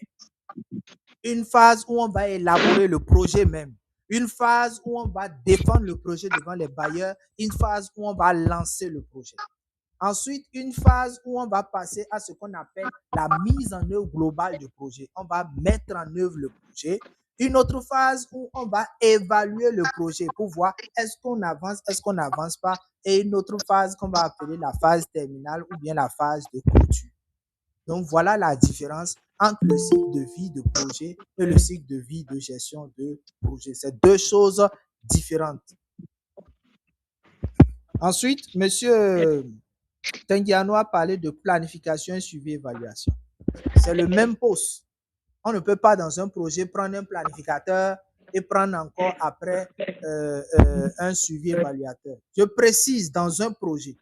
Une phase où on va élaborer le projet même. Une phase où on va défendre le projet devant les bailleurs. Une phase où on va lancer le projet. Ensuite, une phase où on va passer à ce qu'on appelle la mise en œuvre globale du projet. On va mettre en œuvre le projet. Une autre phase où on va évaluer le projet pour voir est-ce qu'on avance, est-ce qu'on n'avance pas. Et une autre phase qu'on va appeler la phase terminale ou bien la phase de clôture. Donc, voilà la différence entre le cycle de vie de projet et le cycle de vie de gestion de projet. C'est deux choses différentes. Ensuite, monsieur Tengiano a parlé de planification, suivi, évaluation. C'est le même poste. On ne peut pas dans un projet prendre un planificateur et prendre encore après un suivi évaluateur. Je précise, dans un projet,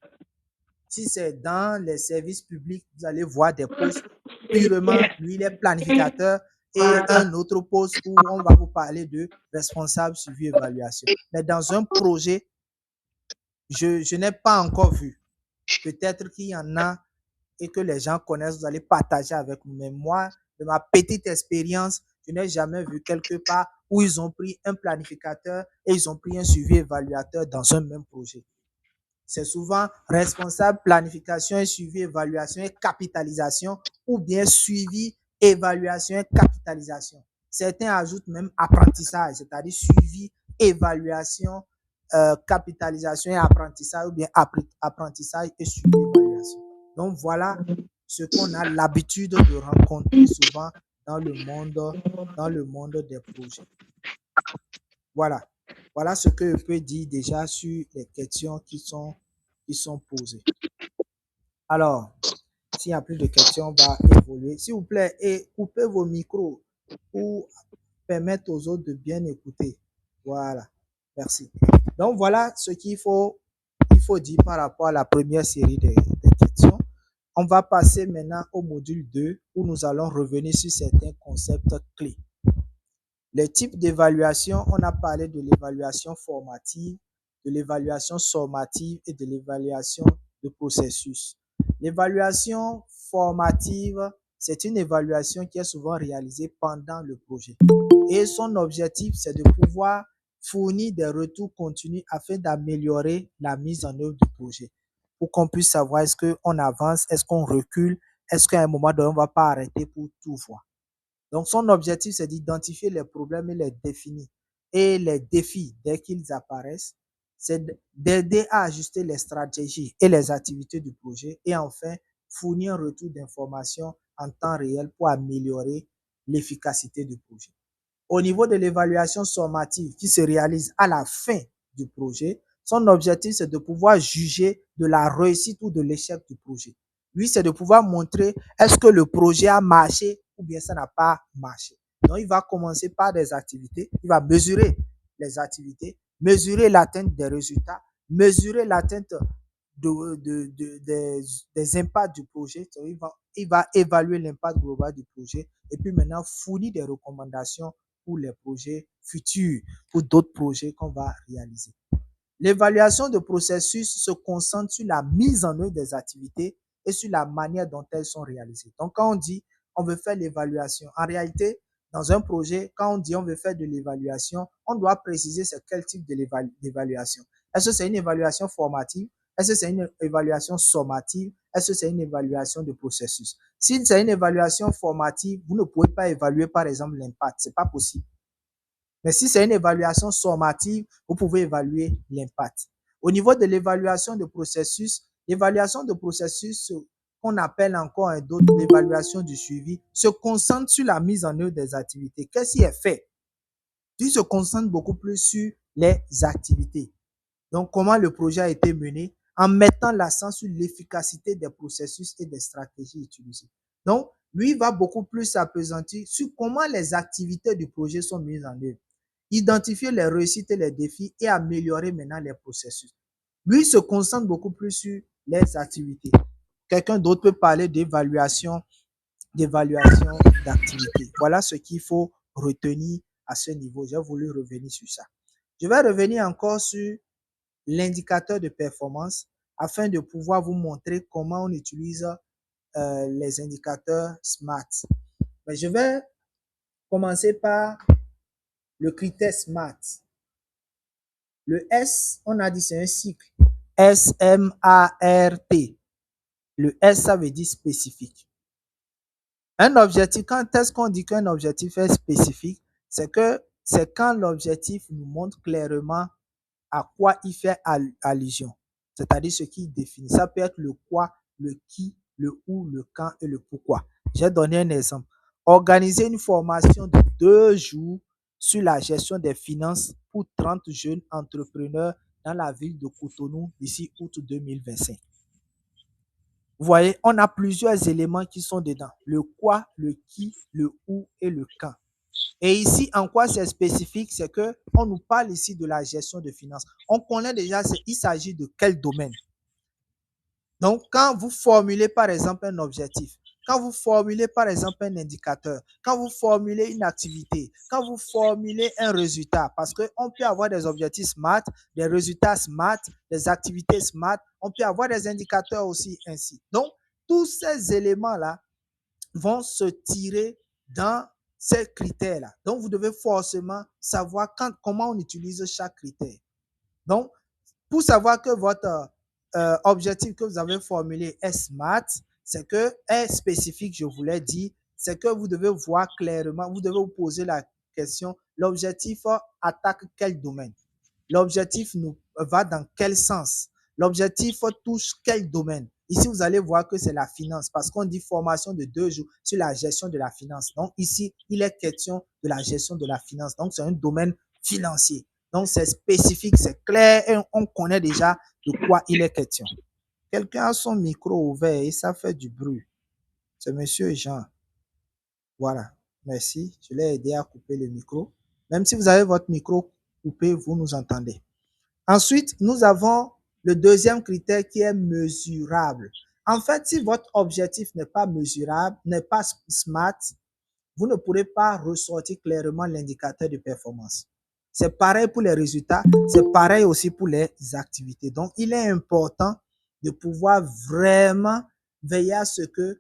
si c'est dans les services publics, vous allez voir des postes purement, lui, il est planificateur et un autre poste où on va vous parler de responsable suivi évaluation. Mais dans un projet, je n'ai pas encore vu. Peut-être qu'il y en a et que les gens connaissent, vous allez partager avec nous. Mais moi, de ma petite expérience, je n'ai jamais vu quelque part où ils ont pris un planificateur et ils ont pris un suivi évaluateur dans un même projet. C'est souvent responsable, planification et suivi, évaluation et capitalisation, ou bien suivi, évaluation et capitalisation. Certains ajoutent même apprentissage, c'est-à-dire suivi, évaluation, capitalisation et apprentissage, ou bien apprentissage et suivi, évaluation. Donc, voilà ce qu'on a l'habitude de rencontrer souvent dans le monde des projets. Voilà. Voilà ce que je peux dire déjà sur les questions qui sont posées. Alors, s'il n'y a plus de questions, on va évoluer. S'il vous plaît, et coupez vos micros. pour permettre aux autres de bien écouter. Voilà. Merci. Donc, voilà ce qu'il faut dire par rapport à la première série des questions. On va passer maintenant au module 2 où nous allons revenir sur certains concepts clés. Les types d'évaluation, on a parlé de l'évaluation formative, de l'évaluation sommative et de l'évaluation de processus. L'évaluation formative, c'est une évaluation qui est souvent réalisée pendant le projet. Et son objectif, c'est de pouvoir fournir des retours continus afin d'améliorer la mise en œuvre du projet. Pour qu'on puisse savoir est-ce qu'on avance, est-ce qu'on recule, est-ce qu'à un moment donné, on ne va pas arrêter pour tout voir. Donc, son objectif, c'est d'identifier les problèmes et les définir. Et les défis, dès qu'ils apparaissent, c'est d'aider à ajuster les stratégies et les activités du projet et enfin, fournir un retour d'information en temps réel pour améliorer l'efficacité du projet. Au niveau de l'évaluation sommative qui se réalise à la fin du projet, son objectif, c'est de pouvoir juger de la réussite ou de l'échec du projet. Lui, c'est de pouvoir montrer est-ce que le projet a marché ou bien ça n'a pas marché. Donc, il va commencer par des activités, il va mesurer les activités, mesurer l'atteinte des résultats, mesurer l'atteinte des impacts du projet. Il va évaluer l'impact global du projet et puis maintenant fournir des recommandations pour les projets futurs, pour d'autres projets qu'on va réaliser. L'évaluation de processus se concentre sur la mise en œuvre des activités et sur la manière dont elles sont réalisées. Donc, quand on dit on veut faire l'évaluation, en réalité, dans un projet, quand on dit on veut faire de l'évaluation, on doit préciser c'est quel type d'évaluation. Est-ce que c'est une évaluation formative? Est-ce que c'est une évaluation sommative? Est-ce que c'est une évaluation de processus? Si c'est une évaluation formative, vous ne pouvez pas évaluer, par exemple, l'impact. Ce n'est pas possible. Mais si c'est une évaluation sommative, vous pouvez évaluer l'impact. Au niveau de l'évaluation de processus, qu'on appelle encore d'autres l'évaluation du suivi, se concentre sur la mise en œuvre des activités. Qu'est-ce qui est fait? Il se concentre beaucoup plus sur les activités. Donc, comment le projet a été mené en mettant l'accent sur l'efficacité des processus et des stratégies utilisées. Donc, lui va beaucoup plus s'appesantir sur comment les activités du projet sont mises en œuvre. Identifier les réussites et les défis et améliorer maintenant les processus. Lui se concentre beaucoup plus sur les activités. Quelqu'un d'autre peut parler d'évaluation d'activité. Voilà ce qu'il faut retenir à ce niveau. J'ai voulu revenir sur ça. Je vais revenir encore sur l'indicateur de performance afin de pouvoir vous montrer comment on utilise les indicateurs SMART. Mais je vais commencer par le critère SMART. Le S, on a dit c'est un cycle. S-M-A-R-T. Le S, ça veut dire spécifique. Un objectif, quand est-ce qu'on dit qu'un objectif est spécifique? C'est quand l'objectif nous montre clairement à quoi il fait allusion, c'est-à-dire ce qu'il définit. Ça peut être le quoi, le qui, le où, le quand et le pourquoi. J'ai donné un exemple. Organiser une formation de 2 jours sur la gestion des finances pour 30 jeunes entrepreneurs dans la ville de Cotonou d'ici août 2025. Vous voyez, on a plusieurs éléments qui sont dedans. Le quoi, le qui, le où et le quand. Et ici, en quoi c'est spécifique, c'est qu'on nous parle ici de la gestion de finances. On connaît déjà, il s'agit de quel domaine. Donc, quand vous formulez par exemple un objectif, quand vous formulez par exemple un indicateur, quand vous formulez une activité, quand vous formulez un résultat, parce qu'on peut avoir des objectifs SMART, des résultats SMART, des activités SMART, on peut avoir des indicateurs aussi ainsi. Donc, tous ces éléments-là vont se tirer dans ces critères-là. Donc, vous devez forcément savoir comment on utilise chaque critère. Donc, pour savoir que votre objectif que vous avez formulé est SMART, c'est que est spécifique, je vous l'ai dit, c'est que vous devez voir clairement, vous devez vous poser la question, l'objectif attaque quel domaine? L'objectif va dans quel sens? L'objectif touche quel domaine? Ici, vous allez voir que c'est la finance parce qu'on dit formation de 2 jours sur la gestion de la finance. Donc, ici, il est question de la gestion de la finance. Donc, c'est un domaine financier. Donc, c'est spécifique, c'est clair et on connaît déjà de quoi il est question. Quelqu'un a son micro ouvert et ça fait du bruit. C'est Monsieur Jean. Voilà. Merci. Je l'ai aidé à couper le micro. Même si vous avez votre micro coupé, vous nous entendez. Ensuite, nous avons le deuxième critère qui est mesurable. En fait, si votre objectif n'est pas mesurable, n'est pas SMART, vous ne pourrez pas ressortir clairement l'indicateur de performance. C'est pareil pour les résultats, c'est pareil aussi pour les activités. Donc, il est important de pouvoir vraiment veiller à ce que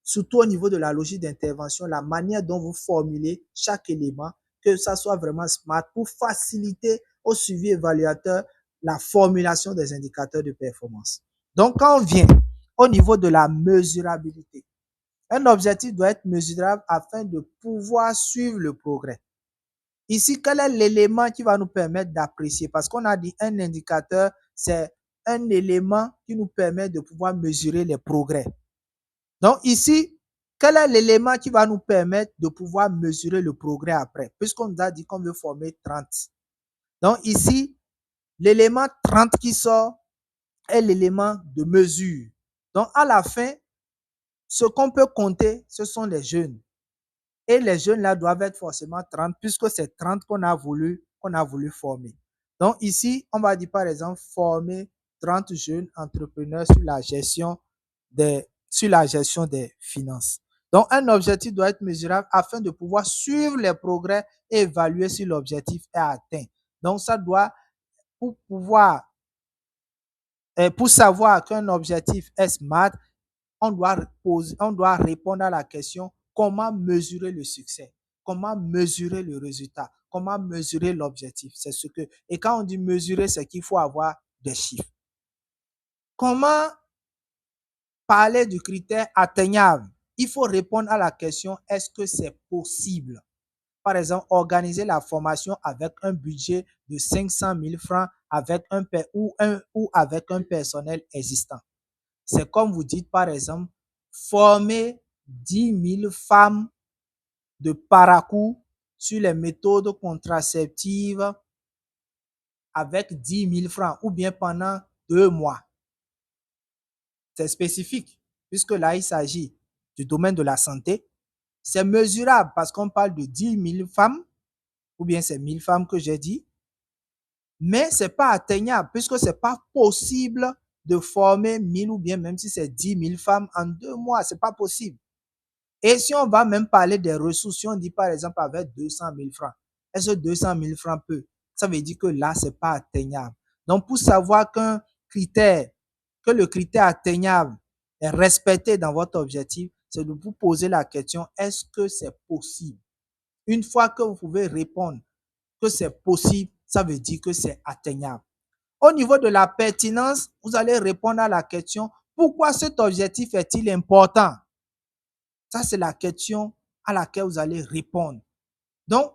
surtout au niveau de la logique d'intervention, la manière dont vous formulez chaque élément, que ça soit vraiment SMART pour faciliter au suivi évaluateur la formulation des indicateurs de performance. Donc, quand on vient au niveau de la mesurabilité, un objectif doit être mesurable afin de pouvoir suivre le progrès. Ici, quel est l'élément qui va nous permettre d'apprécier? Parce qu'on a dit un indicateur, c'est un élément qui nous permet de pouvoir mesurer les progrès. Donc ici, quel est l'élément qui va nous permettre de pouvoir mesurer le progrès après? Puisqu'on nous a dit qu'on veut former 30. Donc ici, l'élément 30 qui sort est l'élément de mesure. Donc à la fin, ce qu'on peut compter, ce sont les jeunes. Et les jeunes là doivent être forcément 30 puisque c'est 30 qu'on a voulu former. Donc ici, on va dire par exemple former 30 jeunes entrepreneurs sur la gestion des finances. Donc un objectif doit être mesurable afin de pouvoir suivre les progrès et évaluer si l'objectif est atteint. Donc ça doit, pour savoir qu'un objectif est SMART, on doit répondre à la question comment mesurer le succès, comment mesurer le résultat, comment mesurer l'objectif. C'est ce que, et quand on dit mesurer, c'est qu'il faut avoir des chiffres. Comment parler du critère atteignable? Il faut répondre à la question est-ce que c'est possible? Par exemple, organiser la formation avec un budget de 500 000 francs avec ou avec un personnel existant. C'est comme vous dites, par exemple, former 10 000 femmes de parcours sur les méthodes contraceptives avec 10 000 francs ou bien pendant 2 mois. C'est spécifique, puisque là, il s'agit du domaine de la santé. C'est mesurable parce qu'on parle de 10 000 femmes, ou bien c'est 1000 femmes que j'ai dit, mais ce n'est pas atteignable puisque ce n'est pas possible de former 1000 ou bien même si c'est 10 000 femmes en 2 mois, ce n'est pas possible. Et si on va même parler des ressources, si on dit par exemple avec 200 000 francs, est-ce que 200 000 francs peut? Ça veut dire que là, ce n'est pas atteignable. Donc, pour savoir que le critère atteignable est respecté dans votre objectif, c'est de vous poser la question, est-ce que c'est possible? Une fois que vous pouvez répondre que c'est possible, ça veut dire que c'est atteignable. Au niveau de la pertinence, vous allez répondre à la question, pourquoi cet objectif est-il important? Ça, c'est la question à laquelle vous allez répondre. Donc,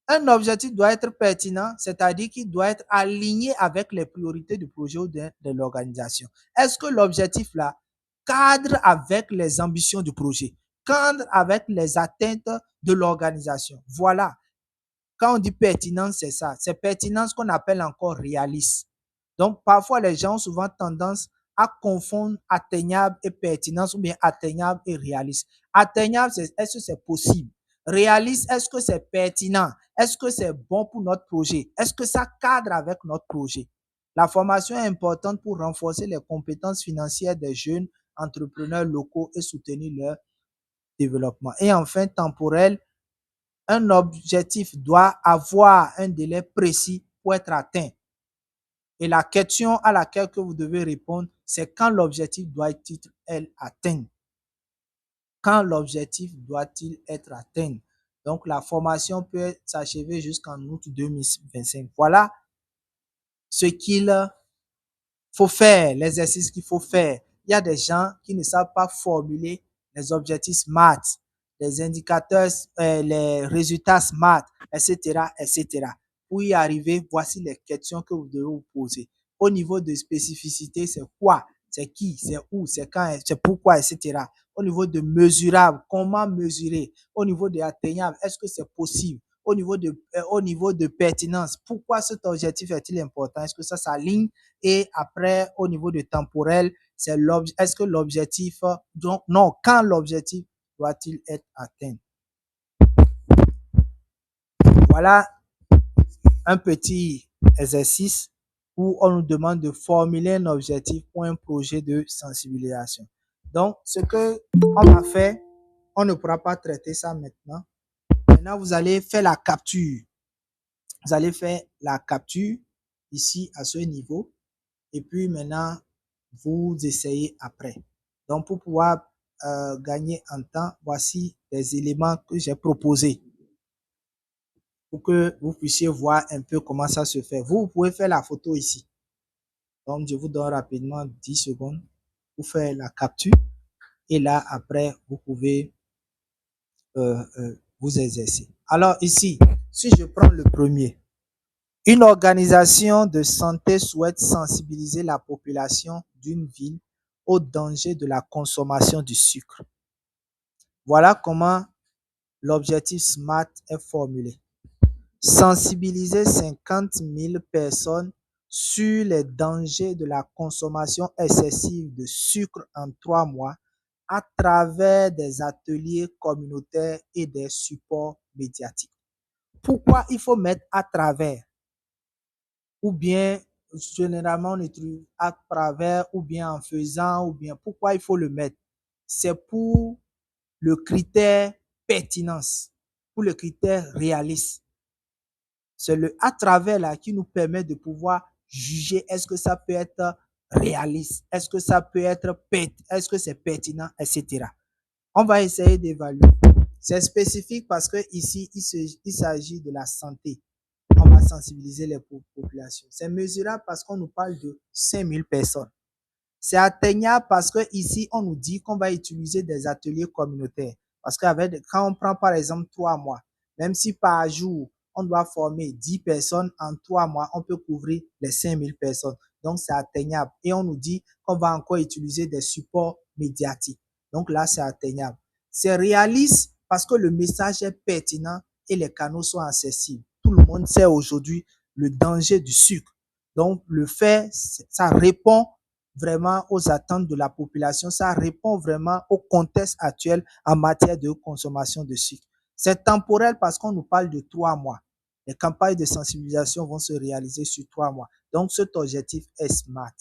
un objectif doit être pertinent, c'est-à-dire qu'il doit être aligné avec les priorités du projet ou de l'organisation. Est-ce que l'objectif là cadre avec les ambitions du projet, cadre avec les atteintes de l'organisation? Voilà. Quand on dit pertinence, c'est ça. C'est pertinence qu'on appelle encore réaliste. Donc, parfois, les gens ont souvent tendance à confondre atteignable et pertinence ou bien atteignable et réaliste. Atteignable, c'est est-ce que c'est possible? Réaliste, est-ce que c'est pertinent? Est-ce que c'est bon pour notre projet? Est-ce que ça cadre avec notre projet? La formation est importante pour renforcer les compétences financières des jeunes entrepreneurs locaux et soutenir leur développement. Et enfin, temporel, un objectif doit avoir un délai précis pour être atteint. Et la question à laquelle que vous devez répondre, c'est quand l'objectif doit-il être atteint? Quand l'objectif doit-il être atteint? Donc, la formation peut s'achever jusqu'en août 2025. Voilà ce qu'il faut faire, l'exercice qu'il faut faire. Il y a des gens qui ne savent pas formuler les objectifs SMART, les indicateurs, les résultats SMART, etc., etc. Pour y arriver, voici les questions que vous devez vous poser. Au niveau de spécificité, c'est quoi? C'est qui? C'est où? C'est quand? C'est pourquoi? Etc. Au niveau de mesurable, comment mesurer? Au niveau de atteignable, est-ce que c'est possible? Au niveau de pertinence, pourquoi cet objectif est-il important? Est-ce que ça s'aligne? Et après, au niveau de temporel, est-ce que l'objectif, quand l'objectif doit-il être atteint? Voilà un petit exercice où on nous demande de formuler un objectif pour un projet de sensibilisation. Donc, ce que on va faire, on ne pourra pas traiter ça maintenant. Maintenant, vous allez faire la capture. Vous allez faire la capture ici à ce niveau. Et puis maintenant, vous essayez après. Donc, pour pouvoir gagner en temps, voici les éléments que j'ai proposés pour que vous puissiez voir un peu comment ça se fait. Vous pouvez faire la photo ici. Donc, je vous donne rapidement 10 secondes pour faire la capture. Et là, après, vous pouvez vous exercer. Alors ici, si je prends le premier, une organisation de santé souhaite sensibiliser la population d'une ville au danger de la consommation du sucre. Voilà comment l'objectif SMART est formulé. Sensibiliser 50 000 personnes sur les dangers de la consommation excessive de sucre en 3 mois à travers des ateliers communautaires et des supports médiatiques. Pourquoi il faut mettre à travers? Ou bien, généralement, on utilise à travers, ou bien en faisant, ou bien, pourquoi il faut le mettre? C'est pour le critère pertinence, pour le critère réaliste. C'est le à travers là qui nous permet de pouvoir juger est-ce que ça peut être réaliste, est-ce que ça peut être, est-ce que c'est pertinent, etc. On va essayer d'évaluer. C'est spécifique parce que ici, il s'agit de la santé. On va sensibiliser les populations. C'est mesurable parce qu'on nous parle de 5000 personnes. C'est atteignable parce que ici, on nous dit qu'on va utiliser des ateliers communautaires. Parce que quand on prend par exemple 3 mois, même si par jour, on doit former 10 personnes, en 3 mois, on peut couvrir les 5000 personnes. Donc, c'est atteignable. Et on nous dit qu'on va encore utiliser des supports médiatiques. Donc là, c'est atteignable. C'est réaliste parce que le message est pertinent et les canaux sont accessibles. Tout le monde sait aujourd'hui le danger du sucre. Donc, le fait, ça répond vraiment aux attentes de la population, ça répond vraiment au contexte actuel en matière de consommation de sucre. C'est temporel parce qu'on nous parle de 3 mois. Les campagnes de sensibilisation vont se réaliser sur 3 mois. Donc, cet objectif est SMART.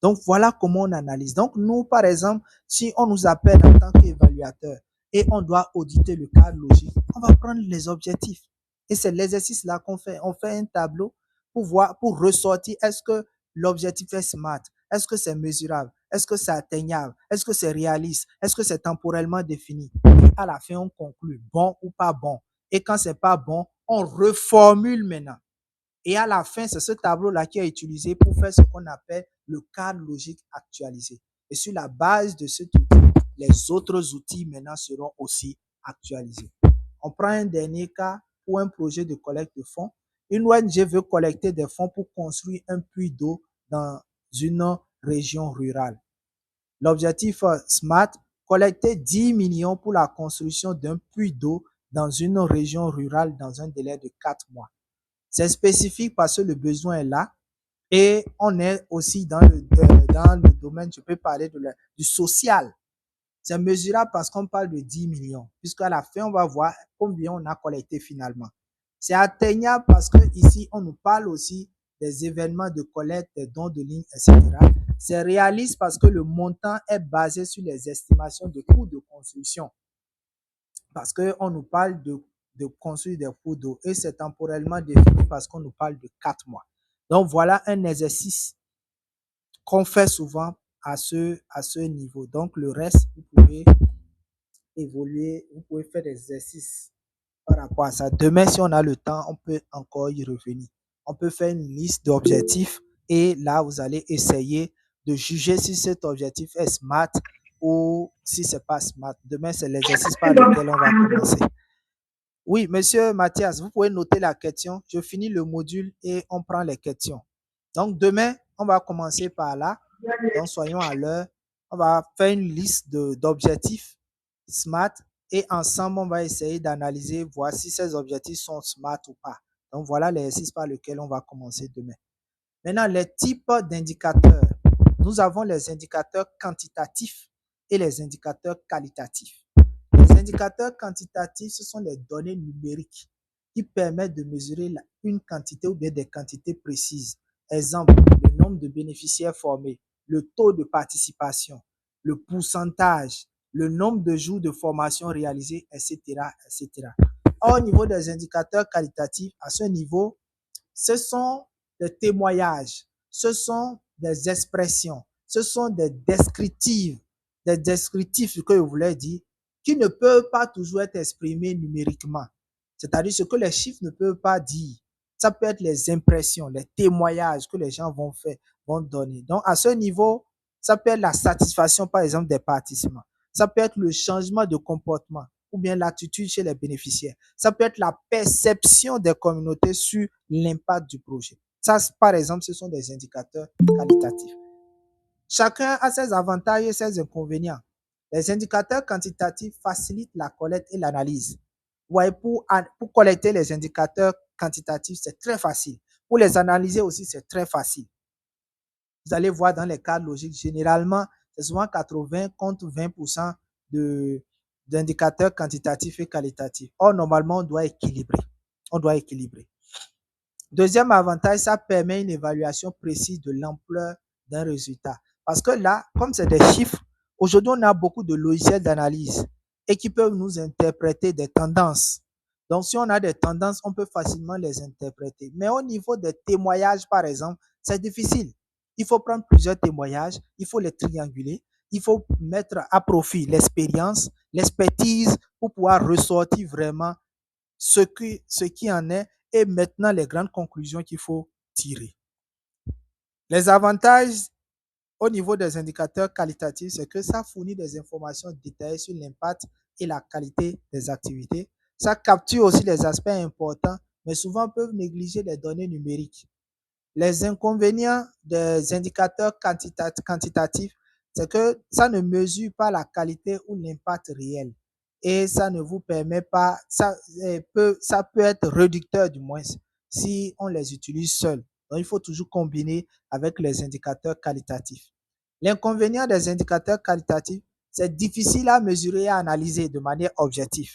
Donc, voilà comment on analyse. Donc, nous, par exemple, si on nous appelle en tant qu'évaluateur et on doit auditer le cadre logique, on va prendre les objectifs. Et c'est l'exercice là qu'on fait. On fait un tableau pour voir, pour ressortir, est-ce que l'objectif est SMART? Est-ce que c'est mesurable? Est-ce que c'est atteignable? Est-ce que c'est réaliste? Est-ce que c'est temporellement défini? Et à la fin, on conclut bon ou pas bon. Et quand c'est pas bon, on reformule maintenant. Et à la fin, c'est ce tableau-là qui est utilisé pour faire ce qu'on appelle le cadre logique actualisé. Et sur la base de cet outil, les autres outils maintenant seront aussi actualisés. On prend un dernier cas pour un projet de collecte de fonds. Une ONG veut collecter des fonds pour construire un puits d'eau dans une région rurale. L'objectif SMART, collecter 10 millions pour la construction d'un puits d'eau dans une région rurale dans un délai de 4 mois. C'est spécifique parce que le besoin est là et on est aussi dans le domaine, je peux parler du social. C'est mesurable parce qu'on parle de 10 millions, puisqu'à la fin, on va voir combien on a collecté finalement. C'est atteignable parce que ici, on nous parle aussi des événements de collecte, des dons de ligne, etc. C'est réaliste parce que le montant est basé sur les estimations de coûts de construction. Parce qu'on nous parle de construire des pots d'eau et c'est temporellement défini parce qu'on nous parle de 4 mois. Donc, voilà un exercice qu'on fait souvent à ce niveau. Donc, le reste, vous pouvez évoluer, vous pouvez faire des exercices par rapport à ça. Demain, si on a le temps, on peut encore y revenir. On peut faire une liste d'objectifs et là, vous allez essayer de juger si cet objectif est SMART ou si ce n'est pas SMART. Demain, c'est l'exercice par lequel on va commencer. Oui, monsieur Mathias, vous pouvez noter la question. Je finis le module et on prend les questions. Donc, demain, on va commencer par là. Donc, soyons à l'heure. On va faire une liste d'objectifs SMART et ensemble, on va essayer d'analyser, voir si ces objectifs sont SMART ou pas. Donc, voilà l'exercice par lequel on va commencer demain. Maintenant, les types d'indicateurs. Nous avons les indicateurs quantitatifs et les indicateurs qualitatifs. Les indicateurs quantitatifs, ce sont les données numériques qui permettent de mesurer une quantité ou bien des quantités précises. Exemple, le nombre de bénéficiaires formés, le taux de participation, le pourcentage, le nombre de jours de formation réalisés, etc., etc. Au niveau des indicateurs qualitatifs, à ce niveau, ce sont des témoignages, ce sont des expressions, ce sont des descriptifs que je voulais dire, qui ne peuvent pas toujours être exprimés numériquement. C'est-à-dire ce que les chiffres ne peuvent pas dire. Ça peut être les impressions, les témoignages que les gens vont donner. Donc, à ce niveau, ça peut être la satisfaction, par exemple, des participants. Ça peut être le changement de comportement ou bien l'attitude chez les bénéficiaires. Ça peut être la perception des communautés sur l'impact du projet. Ça, par exemple, ce sont des indicateurs qualitatifs. Chacun a ses avantages et ses inconvénients. Les indicateurs quantitatifs facilitent la collecte et l'analyse. Ouais, pour collecter les indicateurs quantitatifs, c'est très facile. Pour les analyser aussi, c'est très facile. Vous allez voir dans les cadres logiques, généralement, c'est souvent 80 contre 20% d'indicateurs quantitatifs et qualitatifs. Or, normalement, on doit équilibrer. Deuxième avantage, ça permet une évaluation précise de l'ampleur d'un résultat. Parce que là, comme c'est des chiffres, aujourd'hui, on a beaucoup de logiciels d'analyse et qui peuvent nous interpréter des tendances. Donc, si on a des tendances, on peut facilement les interpréter. Mais au niveau des témoignages, par exemple, c'est difficile. Il faut prendre plusieurs témoignages, il faut les trianguler, il faut mettre à profit l'expérience, l'expertise pour pouvoir ressortir vraiment ce qui en est et maintenant les grandes conclusions qu'il faut tirer. Les avantages au niveau des indicateurs qualitatifs, c'est que ça fournit des informations détaillées sur l'impact et la qualité des activités. Ça capture aussi les aspects importants, mais souvent peuvent négliger les données numériques. Les inconvénients des indicateurs quantitatifs, c'est que ça ne mesure pas la qualité ou l'impact réel. Et ça ne vous permet pas, ça peut être réducteur du moins si on les utilise seuls. Donc, il faut toujours combiner avec les indicateurs qualitatifs. L'inconvénient des indicateurs qualitatifs, c'est difficile à mesurer et à analyser de manière objective.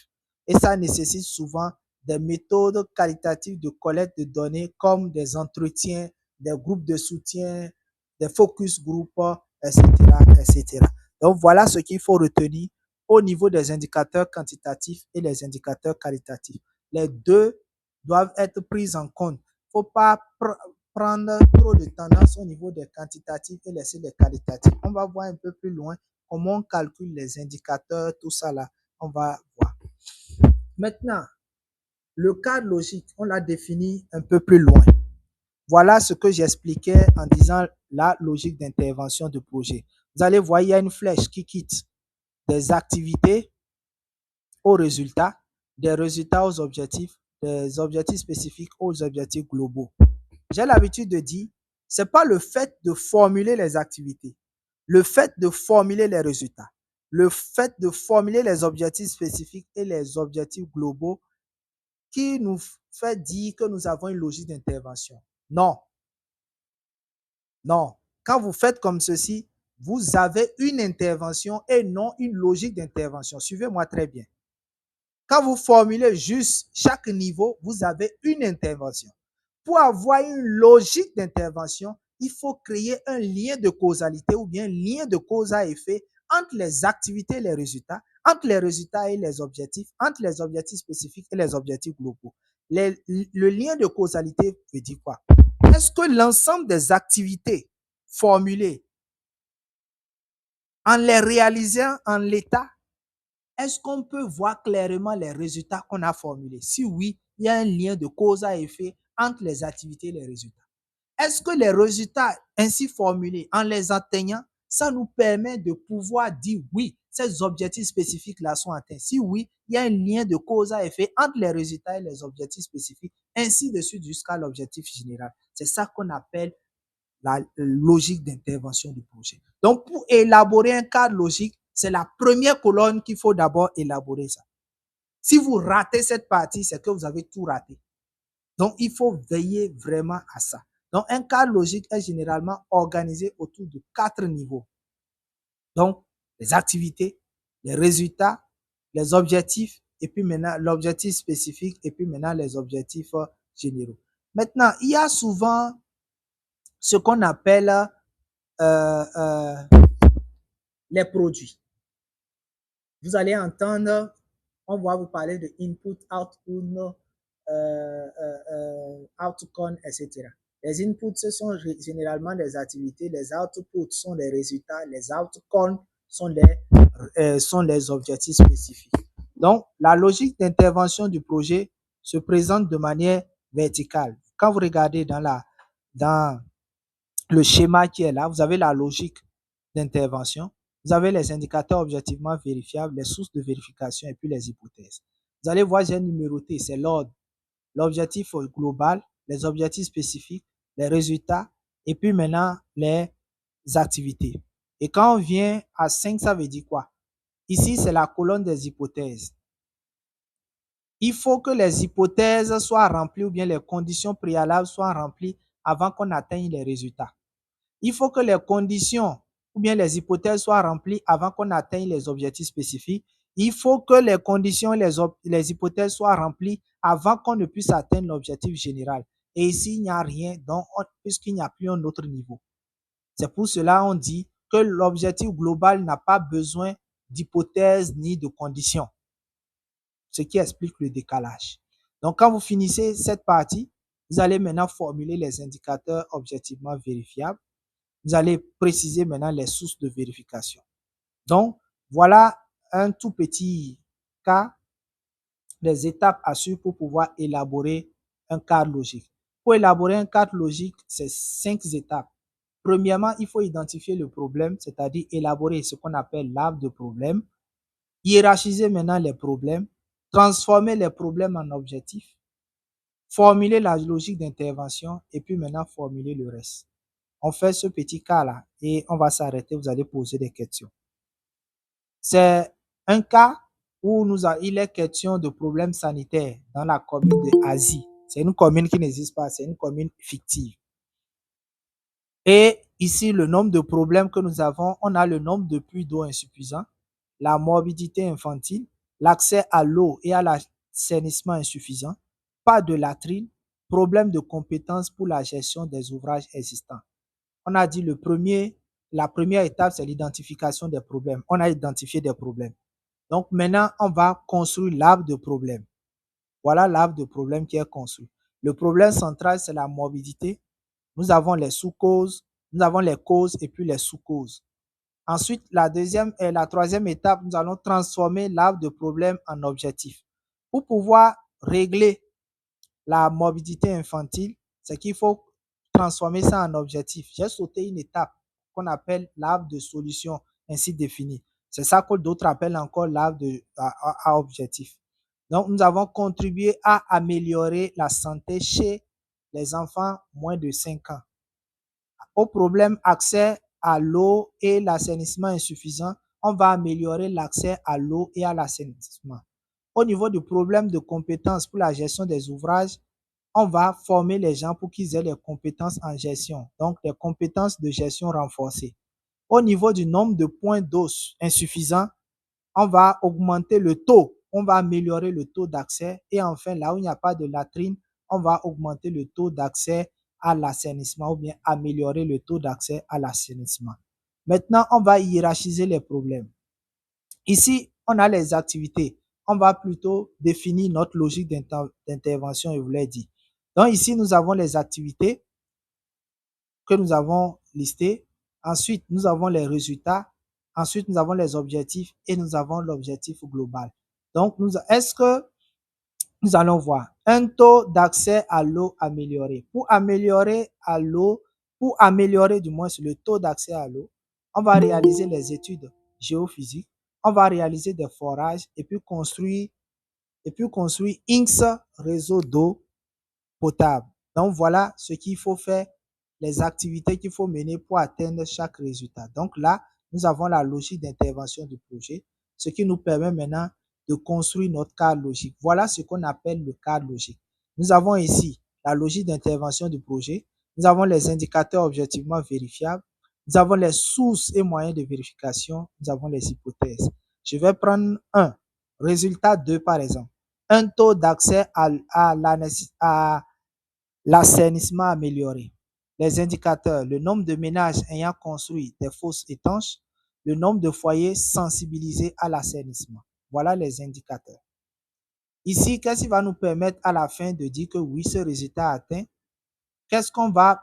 Et ça nécessite souvent des méthodes qualitatives de collecte de données comme des entretiens, des groupes de soutien, des focus group, etc., etc. Donc, voilà ce qu'il faut retenir au niveau des indicateurs quantitatifs et les indicateurs qualitatifs. Les deux doivent être pris en compte. Il ne faut pas prendre trop de tendance au niveau des quantitatifs et laisser les qualitatifs. On va voir un peu plus loin comment on calcule les indicateurs, tout ça là. On va voir. Maintenant, le cadre logique, on l'a défini un peu plus loin. Voilà ce que j'expliquais en disant la logique d'intervention de projet. Vous allez voir, il y a une flèche qui quitte des activités aux résultats, des résultats aux objectifs, des objectifs spécifiques aux objectifs globaux. J'ai l'habitude de dire, ce n'est pas le fait de formuler les activités, le fait de formuler les résultats, le fait de formuler les objectifs spécifiques et les objectifs globaux qui nous fait dire que nous avons une logique d'intervention. Non. Non. Quand vous faites comme ceci, vous avez une intervention et non une logique d'intervention. Suivez-moi très bien. Quand vous formulez juste chaque niveau, vous avez une intervention. Pour avoir une logique d'intervention, il faut créer un lien de causalité ou bien un lien de cause à effet entre les activités et les résultats, entre les résultats et les objectifs, entre les objectifs spécifiques et les objectifs globaux. Le lien de causalité veut dire quoi? Est-ce que l'ensemble des activités formulées, en les réalisant en l'état, est-ce qu'on peut voir clairement les résultats qu'on a formulés? Si oui, il y a un lien de cause à effet entre les activités et les résultats. Est-ce que les résultats ainsi formulés, en les atteignant, ça nous permet de pouvoir dire oui, ces objectifs spécifiques-là sont atteints? Si oui, il y a un lien de cause à effet entre les résultats et les objectifs spécifiques, ainsi de suite jusqu'à l'objectif général. C'est ça qu'on appelle la logique d'intervention du projet. Donc, pour élaborer un cadre logique, c'est la première colonne qu'il faut d'abord élaborer ça. Si vous ratez cette partie, c'est que vous avez tout raté. Donc, il faut veiller vraiment à ça. Donc, un cadre logique est généralement organisé autour de 4 niveaux. Donc, les activités, les résultats, les objectifs et puis maintenant l'objectif spécifique, et puis maintenant les objectifs généraux. Maintenant, il y a souvent ce qu'on appelle les produits. Vous allez entendre, on va vous parler de input, output, outcome, etc. Les inputs, ce sont généralement les activités, les outputs sont les résultats, les outcomes sont les objectifs spécifiques. Donc, la logique d'intervention du projet se présente de manière verticale. Quand vous regardez dans le schéma qui est là, vous avez la logique d'intervention, vous avez les indicateurs objectivement vérifiables, les sources de vérification et puis les hypothèses. Vous allez voir, j'ai numéroté, c'est l'ordre, l'objectif global, les objectifs spécifiques, les résultats et puis maintenant les activités. Et quand on vient à 5, ça veut dire quoi? Ici, c'est la colonne des hypothèses. Il faut que les hypothèses soient remplies ou bien les conditions préalables soient remplies avant qu'on atteigne les résultats. Il faut que les conditions ou bien les hypothèses soient remplies avant qu'on atteigne les objectifs spécifiques. Il faut que les conditions et les hypothèses soient remplies avant qu'on ne puisse atteindre l'objectif général. Et ici, il n'y a rien, donc puisqu'il n'y a plus un autre niveau. C'est pour cela qu'on dit que l'objectif global n'a pas besoin d'hypothèses ni de conditions, ce qui explique le décalage. Donc, quand vous finissez cette partie, vous allez maintenant formuler les indicateurs objectivement vérifiables. Vous allez préciser maintenant les sources de vérification. Donc, voilà un tout petit cas des étapes à suivre pour pouvoir élaborer un cadre logique. Pour élaborer un cadre logique, c'est 5 étapes. Premièrement, il faut identifier le problème, c'est-à-dire élaborer ce qu'on appelle l'arbre de problème, hiérarchiser maintenant les problèmes, transformer les problèmes en objectifs, formuler la logique d'intervention et puis maintenant formuler le reste. On fait ce petit cas-là et on va s'arrêter, vous allez poser des questions. C'est un cas où il est question de problèmes sanitaires dans la commune de Asie. C'est une commune qui n'existe pas, c'est une commune fictive. Et ici, le nombre de problèmes que nous avons, on a le nombre de puits d'eau insuffisants, la morbidité infantile, l'accès à l'eau et à l'assainissement insuffisant, pas de latrine, problème de compétences pour la gestion des ouvrages existants. On a dit la première étape, c'est l'identification des problèmes. On a identifié des problèmes. Donc maintenant, on va construire l'arbre de problèmes. Voilà l'arbre de problèmes qui est construit. Le problème central, c'est la morbidité. Nous avons les sous-causes, nous avons les causes et puis les sous-causes. Ensuite, la troisième étape, nous allons transformer l'arbre de problèmes en objectif. Pour pouvoir régler la morbidité infantile, c'est qu'il faut transformer ça en objectif. J'ai sauté une étape qu'on appelle l'arbre de solution ainsi défini. C'est ça que d'autres appellent encore l'arbre à objectif. Donc, nous avons contribué à améliorer la santé chez les enfants moins de 5 ans. Au problème accès à l'eau et l'assainissement insuffisant, on va améliorer l'accès à l'eau et à l'assainissement. Au niveau du problème de compétences pour la gestion des ouvrages, on va former les gens pour qu'ils aient les compétences en gestion, donc les compétences de gestion renforcées. Au niveau du nombre de points d'eau insuffisants, on va augmenter le taux, on va améliorer le taux d'accès et enfin, là où il n'y a pas de latrine, on va augmenter le taux d'accès à l'assainissement ou bien améliorer le taux d'accès à l'assainissement. Maintenant, on va hiérarchiser les problèmes. Ici, on a les activités. On va plutôt définir notre logique d'intervention, je vous l'ai dit. Donc ici, nous avons les activités que nous avons listées. Ensuite, nous avons les résultats. Ensuite, nous avons les objectifs et nous avons l'objectif global. Donc, est-ce que nous allons voir un taux d'accès à l'eau amélioré? Pour améliorer du moins le taux d'accès à l'eau, on va réaliser les études géophysiques, on va réaliser des forages et puis construire X réseau d'eau potable. Donc, voilà ce qu'il faut faire, les activités qu'il faut mener pour atteindre chaque résultat. Donc là, nous avons la logique d'intervention du projet, ce qui nous permet maintenant de construire notre cadre logique. Voilà ce qu'on appelle le cadre logique. Nous avons ici la logique d'intervention du projet. Nous avons les indicateurs objectivement vérifiables. Nous avons les sources et moyens de vérification. Nous avons les hypothèses. Je vais prendre un. Résultat 2, par exemple. Un taux d'accès à l'assainissement amélioré. Les indicateurs, le nombre de ménages ayant construit des fosses étanches, le nombre de foyers sensibilisés à l'assainissement. Voilà les indicateurs. Ici, qu'est-ce qui va nous permettre à la fin de dire que oui, ce résultat atteint? Qu'est-ce qu'on va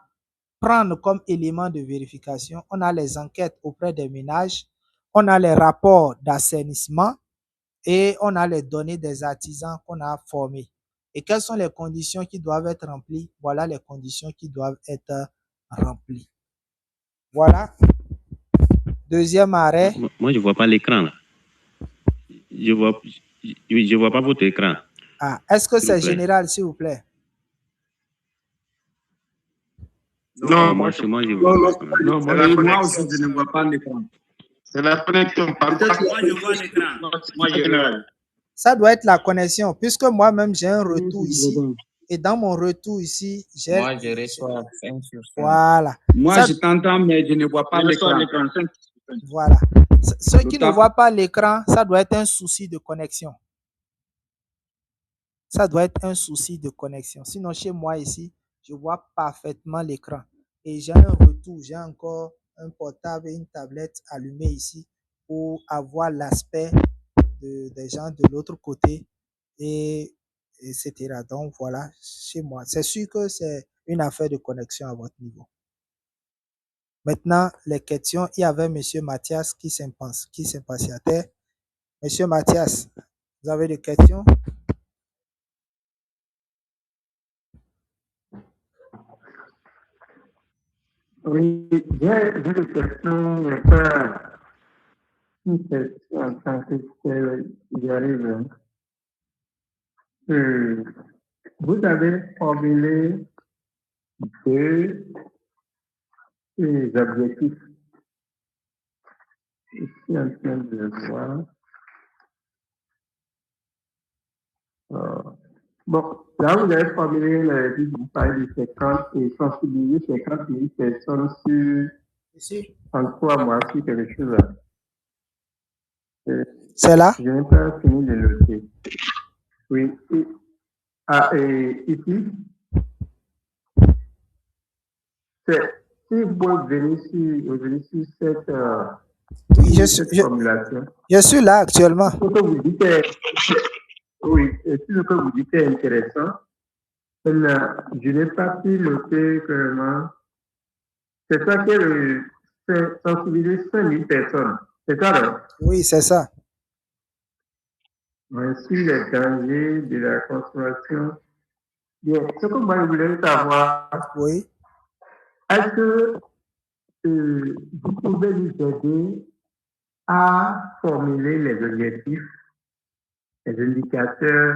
prendre comme élément de vérification? On a les enquêtes auprès des ménages, on a les rapports d'assainissement et on a les données des artisans qu'on a formés. Et quelles sont les conditions qui doivent être remplies? Voilà les conditions qui doivent être remplies. Voilà. Deuxième arrêt. Moi, je ne vois pas l'écran. Je ne vois pas votre écran. Ah, est-ce que c'est général, s'il vous plaît? Non, moi aussi, je ne vois pas l'écran. C'est la connexion. Moi, je vois l'écran. Moi, général. Ça doit être la connexion, puisque moi-même, j'ai un retour ici. Et dans mon retour ici, j'ai... Moi, je reçois 5 sur 5. Voilà. Moi, je t'entends, mais je ne vois pas l'écran. Voilà. Ceux qui ne voient pas l'écran, ça doit être un souci de connexion. Ça doit être un souci de connexion. Sinon, chez moi ici, je vois parfaitement l'écran. Et j'ai un retour, j'ai encore un portable et une tablette allumée ici pour avoir l'aspect des gens de l'autre côté, etc. Donc, voilà, chez moi. C'est sûr que c'est une affaire de connexion à votre niveau. Maintenant, les questions, il y avait M. Mathias qui s'impatientait. M. Mathias, vous avez des questions? Oui, j'ai des questions, mais pas une question en tant que telle, j'y arrive. Vous avez formulé deux objectifs. Je suis en train de voir. Bon, là, vous avez formulé vous parlez de 50 et sensibiliser 50 000 personnes sur en 3 mois, sur quelque chose là. C'est là? Je n'ai pas fini de noter. Oui. Et ici, si vous venez sur cette formulation. Je suis là actuellement. Ce que vous dites oui, et si ce que vous dites est intéressant, je n'ai pas pu noter clairement. C'est ça que c'est sensibiliser 5 000 personnes. C'est ça, non? Oui, c'est ça. Sur les dangers de la consommation. Bien, ce que moi je voulais savoir, oui. Est-ce que vous pouvez nous aider à formuler les objectifs, les indicateurs,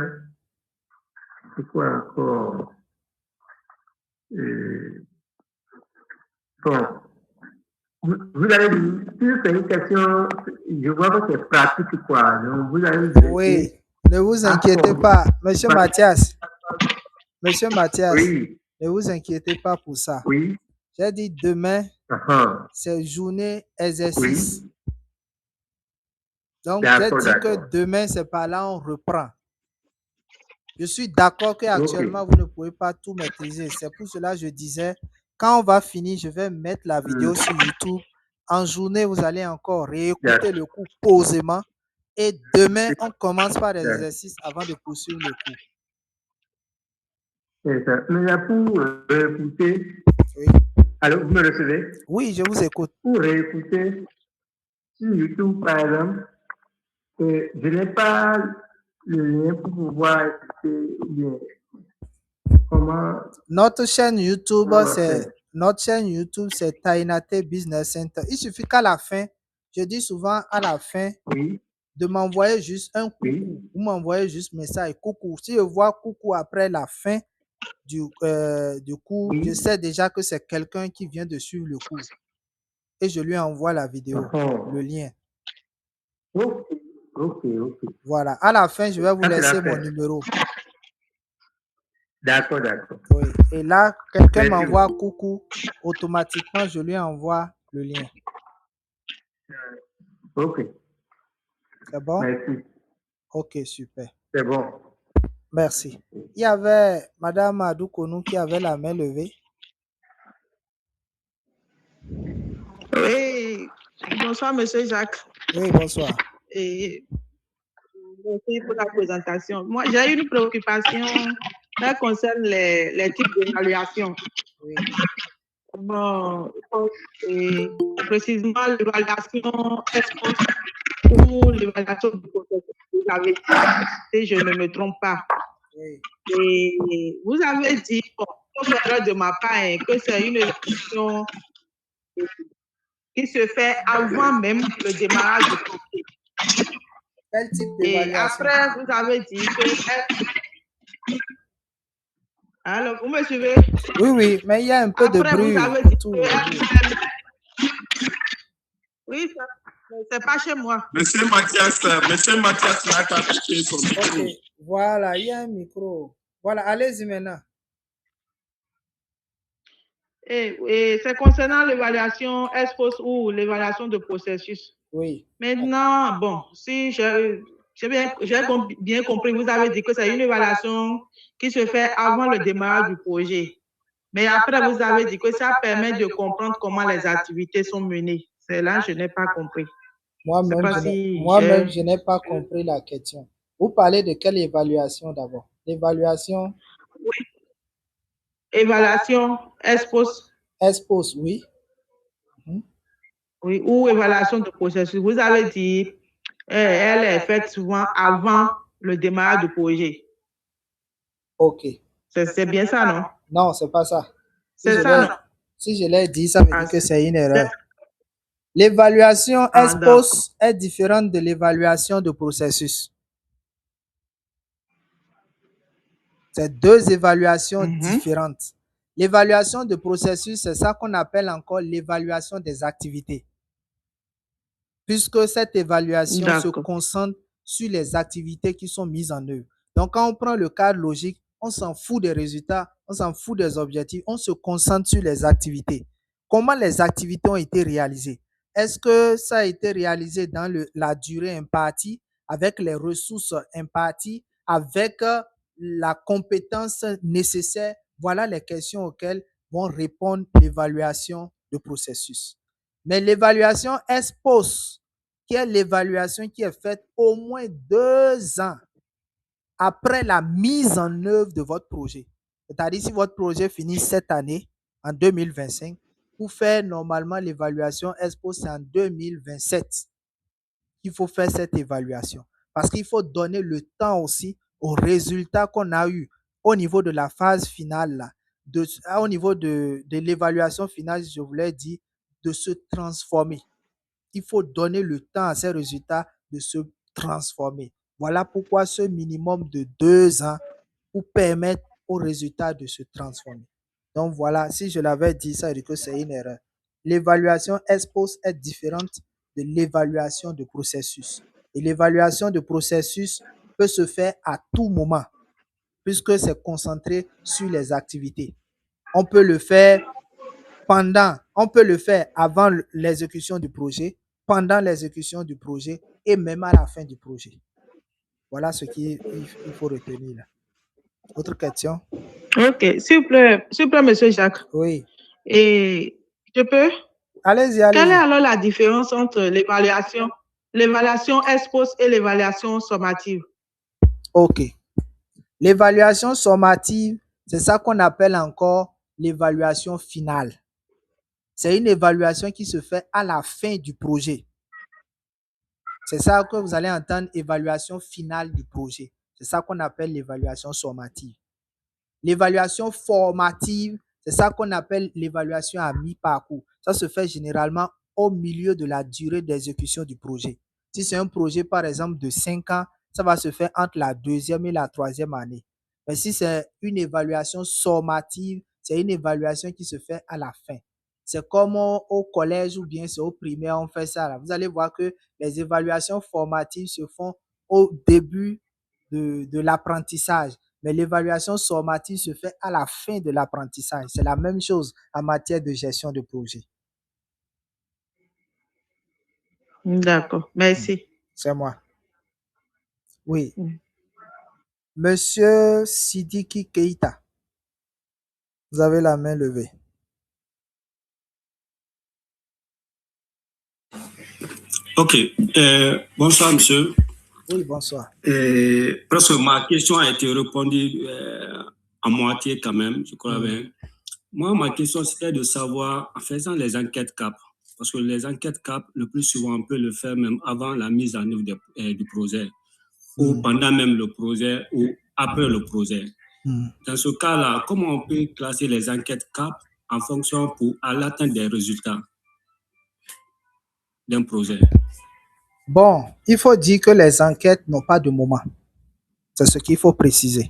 c'est quoi encore? Bon, vous avez dit, si c'est une question, je vois que c'est pratique, quoi. Donc, vous avez oui, ne vous inquiétez pas, Monsieur Mathias. Monsieur Mathias, oui. Ne vous inquiétez pas pour ça. Oui. J'ai dit demain, c'est journée exercice. Oui. Donc, j'ai dit que demain, c'est par là on reprend. Je suis d'accord qu'actuellement, vous ne pouvez pas tout maîtriser. C'est pour cela que je disais, quand on va finir, je vais mettre la vidéo sur YouTube. En journée, vous allez encore réécouter le cours posément. Et demain, on commence par les exercices avant de poursuivre le cours. Mais pour réécouter, oui. Alors, vous me recevez? Oui, je vous écoute. Pour réécouter sur YouTube, par exemple, je n'ai pas le lien pour pouvoir écouter bien. Comment? Notre chaîne YouTube, c'est Tainate Business Center. Il suffit qu'à la fin, je dis souvent à la fin, oui. de m'envoyer juste un coucou. Oui. Vous m'envoyez juste message coucou. Si je vois coucou après la fin du cours, oui. Je sais déjà que c'est quelqu'un qui vient de suivre le cours. Et je lui envoie la vidéo, le lien. Ok. Voilà. À la fin, je vais vous laisser mon numéro. D'accord. Oui. Et là, quelqu'un m'envoie coucou. Automatiquement, je lui envoie le lien. Ok. C'est bon? Merci. Ok, super. C'est bon. Merci. Il y avait Madame Adoukonou qui avait la main levée. Oui, bonsoir, Monsieur Jacques. Oui, bonsoir. Et merci pour la présentation. Moi, j'ai une préoccupation qui concerne les types d'évaluation. Oui. Bon, et précisément l'évaluation ex-post ou l'évaluation du processus. Vous avez dit, si je ne me trompe pas. Oui. Et vous avez dit, bon, erreur de ma part, que c'est une évaluation qui se fait avant même le démarrage du projet. Quel type Et d'évaluation? après, vous avez dit que... Alors, vous me suivez? Oui, oui, mais il y a un peu après, de bruit vous avez dit autour. Oui, c'est pas chez moi. Monsieur Mathias n'a qu'à couper son micro. Ok, voilà, il y a un micro. Voilà, allez-y maintenant. Et c'est concernant l'évaluation ex-post ou l'évaluation de processus. Oui. Maintenant, bon, si j'ai bien compris, vous avez dit que c'est une évaluation qui se fait avant le démarrage du projet. Mais après, vous avez dit que ça permet de comprendre comment les activités sont menées. C'est là que je n'ai pas compris. Moi-même, je n'ai pas compris la question. Vous parlez de quelle évaluation d'abord? L'évaluation? Oui. Évaluation ex-post. Ex-post, oui. Oui, ou évaluation de processus. Vous avez dit elle est faite souvent avant le démarrage du projet. Ok. C'est bien ça, non? Non, c'est pas ça. C'est ça, non? Si je l'ai dit, ça veut dire que c'est une erreur. L'évaluation ex-post est différente de l'évaluation de processus. C'est deux évaluations différentes. L'évaluation de processus, c'est ça qu'on appelle encore l'évaluation des activités. Puisque cette évaluation se concentre sur les activités qui sont mises en œuvre. Donc, quand on prend le cadre logique, on s'en fout des résultats, on s'en fout des objectifs, on se concentre sur les activités. Comment les activités ont été réalisées? Est-ce que ça a été réalisé dans la durée impartie, avec les ressources imparties, avec la compétence nécessaire? Voilà les questions auxquelles vont répondre l'évaluation de processus. Mais l'évaluation ex-post, qui est l'évaluation qui est faite au moins 2 ans après la mise en œuvre de votre projet. C'est-à-dire, si votre projet finit cette année, en 2025, pour faire normalement l'évaluation ex-post, c'est en 2027 qu'il faut faire cette évaluation. Parce qu'il faut donner le temps aussi aux résultats qu'on a eu au niveau de la phase finale, là, au niveau de l'évaluation finale, je vous l'ai dit, de se transformer. Il faut donner le temps à ces résultats de se transformer. Voilà pourquoi ce minimum de 2 ans pour permettre aux résultats de se transformer. Donc voilà, si je l'avais dit, ça veut dire que c'est une erreur. L'évaluation ex-post est différente de l'évaluation de processus. Et l'évaluation de processus peut se faire à tout moment, puisque c'est concentré sur les activités. On peut le faire avant l'exécution du projet, pendant l'exécution du projet et même à la fin du projet. Voilà ce qu'il faut retenir là. Autre question? Ok, s'il vous plaît, monsieur Jacques. Oui. Et je peux? Allez-y. Quelle est alors la différence entre l'évaluation ex-post et l'évaluation sommative? Ok. L'évaluation sommative, c'est ça qu'on appelle encore l'évaluation finale. C'est une évaluation qui se fait à la fin du projet. C'est ça que vous allez entendre, évaluation finale du projet. C'est ça qu'on appelle l'évaluation sommative. L'évaluation formative, c'est ça qu'on appelle l'évaluation à mi-parcours. Ça se fait généralement au milieu de la durée d'exécution du projet. Si c'est un projet, par exemple, de 5 ans, ça va se faire entre la 2e et la 3e année. Mais si c'est une évaluation sommative, c'est une évaluation qui se fait à la fin. C'est comme au collège ou bien c'est au primaire, on fait ça là. Vous allez voir que les évaluations formatives se font au début de l'apprentissage. Mais l'évaluation sommative se fait à la fin de l'apprentissage. C'est la même chose en matière de gestion de projet. D'accord, merci. C'est moi. Oui. Monsieur Sidiki Keita, vous avez la main levée. Ok. Bonsoir, monsieur. Oui, bonsoir. Presque ma question a été répondue à moitié quand même, je crois bien. Moi, ma question, c'était de savoir, en faisant les enquêtes CAP, parce que les enquêtes CAP, le plus souvent, on peut le faire même avant la mise en œuvre du projet, ou pendant même le projet, ou après le projet. Dans ce cas-là, comment on peut classer les enquêtes CAP en fonction à l'atteinte des résultats d'un projet? Bon, il faut dire que les enquêtes n'ont pas de moment. C'est ce qu'il faut préciser.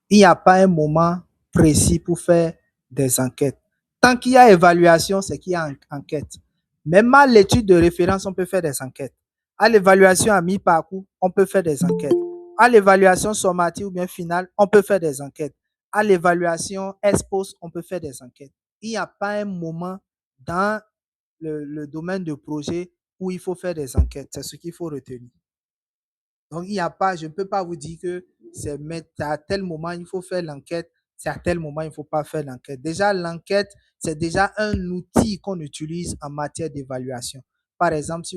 Il n'y a pas un moment précis pour faire des enquêtes. Tant qu'il y a évaluation, c'est qu'il y a enquête. Même à l'étude de référence, on peut faire des enquêtes. À l'évaluation à mi-parcours, on peut faire des enquêtes. À l'évaluation sommative ou bien finale, on peut faire des enquêtes. À l'évaluation ex-post, on peut faire des enquêtes. Il n'y a pas un moment dans le domaine de projet où il faut faire des enquêtes. C'est ce qu'il faut retenir. Donc, il n'y a pas, je ne peux pas vous dire que c'est à tel moment il faut faire l'enquête, c'est à tel moment il ne faut pas faire l'enquête. Déjà, l'enquête, c'est déjà un outil qu'on utilise en matière d'évaluation. Par exemple, si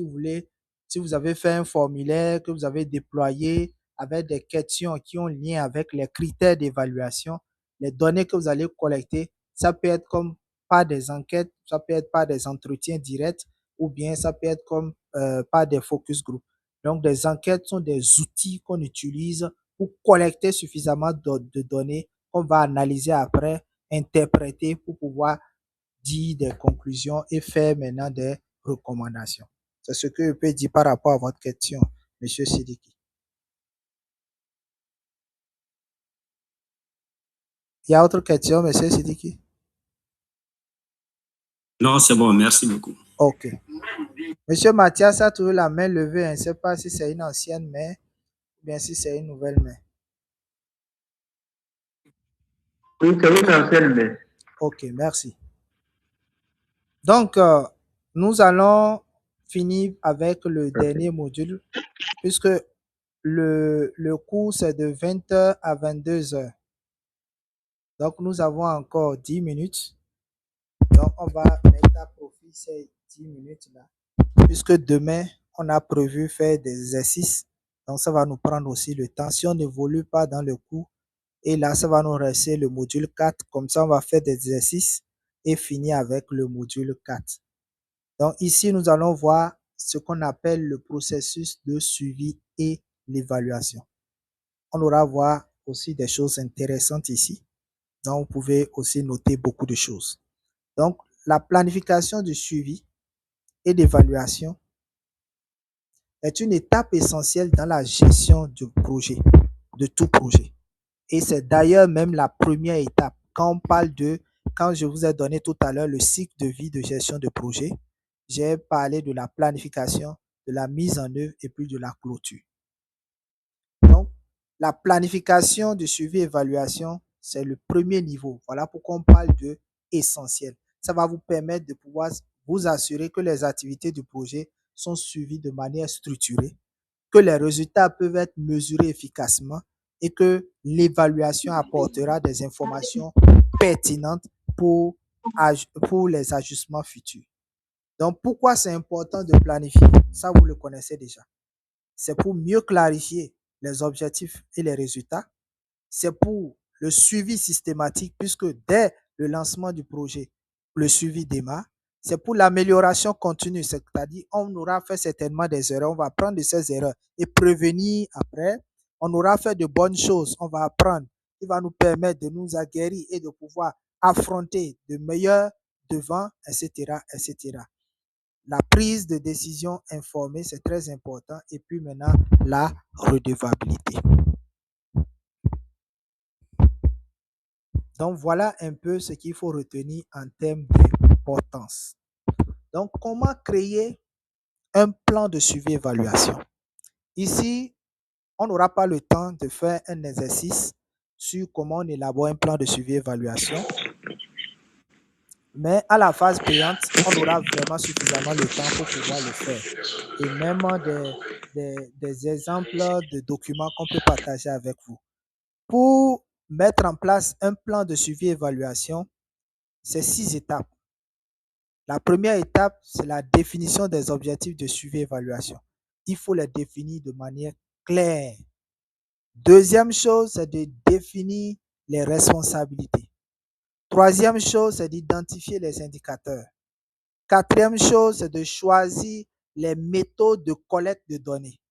vous avez fait un formulaire que vous avez déployé avec des questions qui ont lien avec les critères d'évaluation, les données que vous allez collecter, ça peut être comme par des enquêtes, ça peut être par des entretiens directs ou bien ça peut être comme par des focus group. Donc, des enquêtes sont des outils qu'on utilise pour collecter suffisamment de données qu'on va analyser après, interpréter pour pouvoir dire des conclusions et faire maintenant des recommandations. C'est ce que je peux dire par rapport à votre question, M. Sidiki. Il y a autre question, M. Sidiki? Non, c'est bon, merci beaucoup. Ok. Monsieur Mathias a toujours la main levée. Je ne sais pas si c'est une ancienne main ou bien si c'est une nouvelle main. Oui, c'est une ancienne main. Ok, merci. Donc, nous allons finir avec le dernier module, puisque le cours, c'est de 20h à 22h. Donc, nous avons encore 10 minutes. Donc, on va mettre à profit ces 10 minutes-là, puisque demain, on a prévu faire des exercices. Donc, ça va nous prendre aussi le temps. Si on n'évolue pas dans le cours, et là, ça va nous rester le module 4. Comme ça, on va faire des exercices et finir avec le module 4. Donc, ici, nous allons voir ce qu'on appelle le processus de suivi et l'évaluation. On aura à voir aussi des choses intéressantes ici. Donc, vous pouvez aussi noter beaucoup de choses. Donc, la planification du suivi et d'évaluation est une étape essentielle dans la gestion du projet, de tout projet. Et c'est d'ailleurs même la première étape. Quand je vous ai donné tout à l'heure le cycle de vie de gestion de projet, j'ai parlé de la planification, de la mise en œuvre et puis de la clôture. Donc, la planification de suivi et évaluation, c'est le premier niveau. Voilà pourquoi on parle de essentiel. Ça va vous permettre de pouvoir vous assurer que les activités du projet sont suivies de manière structurée, que les résultats peuvent être mesurés efficacement et que l'évaluation apportera des informations pertinentes pour les ajustements futurs. Donc, pourquoi c'est important de planifier? Ça, vous le connaissez déjà. C'est pour mieux clarifier les objectifs et les résultats. C'est pour le suivi systématique, puisque dès le lancement du projet, le suivi démarre. C'est pour l'amélioration continue, c'est-à-dire on aura fait certainement des erreurs, on va apprendre de ces erreurs et prévenir après. On aura fait de bonnes choses, on va apprendre, qui va nous permettre de nous aguerrir et de pouvoir affronter de meilleurs devants, etc., etc. La prise de décision informée, c'est très important. Et puis maintenant, la redevabilité. Donc, voilà un peu ce qu'il faut retenir en termes d'importance. Donc, comment créer un plan de suivi-évaluation? Ici, on n'aura pas le temps de faire un exercice sur comment on élabore un plan de suivi-évaluation. Mais à la phase payante, on aura vraiment suffisamment le temps pour pouvoir le faire. Et même des exemples de documents qu'on peut partager avec vous. Pour mettre en place un plan de suivi et évaluation, c'est 6 étapes. La première étape, c'est la définition des objectifs de suivi et évaluation. Il faut les définir de manière claire. Deuxième chose, c'est de définir les responsabilités. Troisième chose, c'est d'identifier les indicateurs. Quatrième chose, c'est de choisir les méthodes de collecte de données.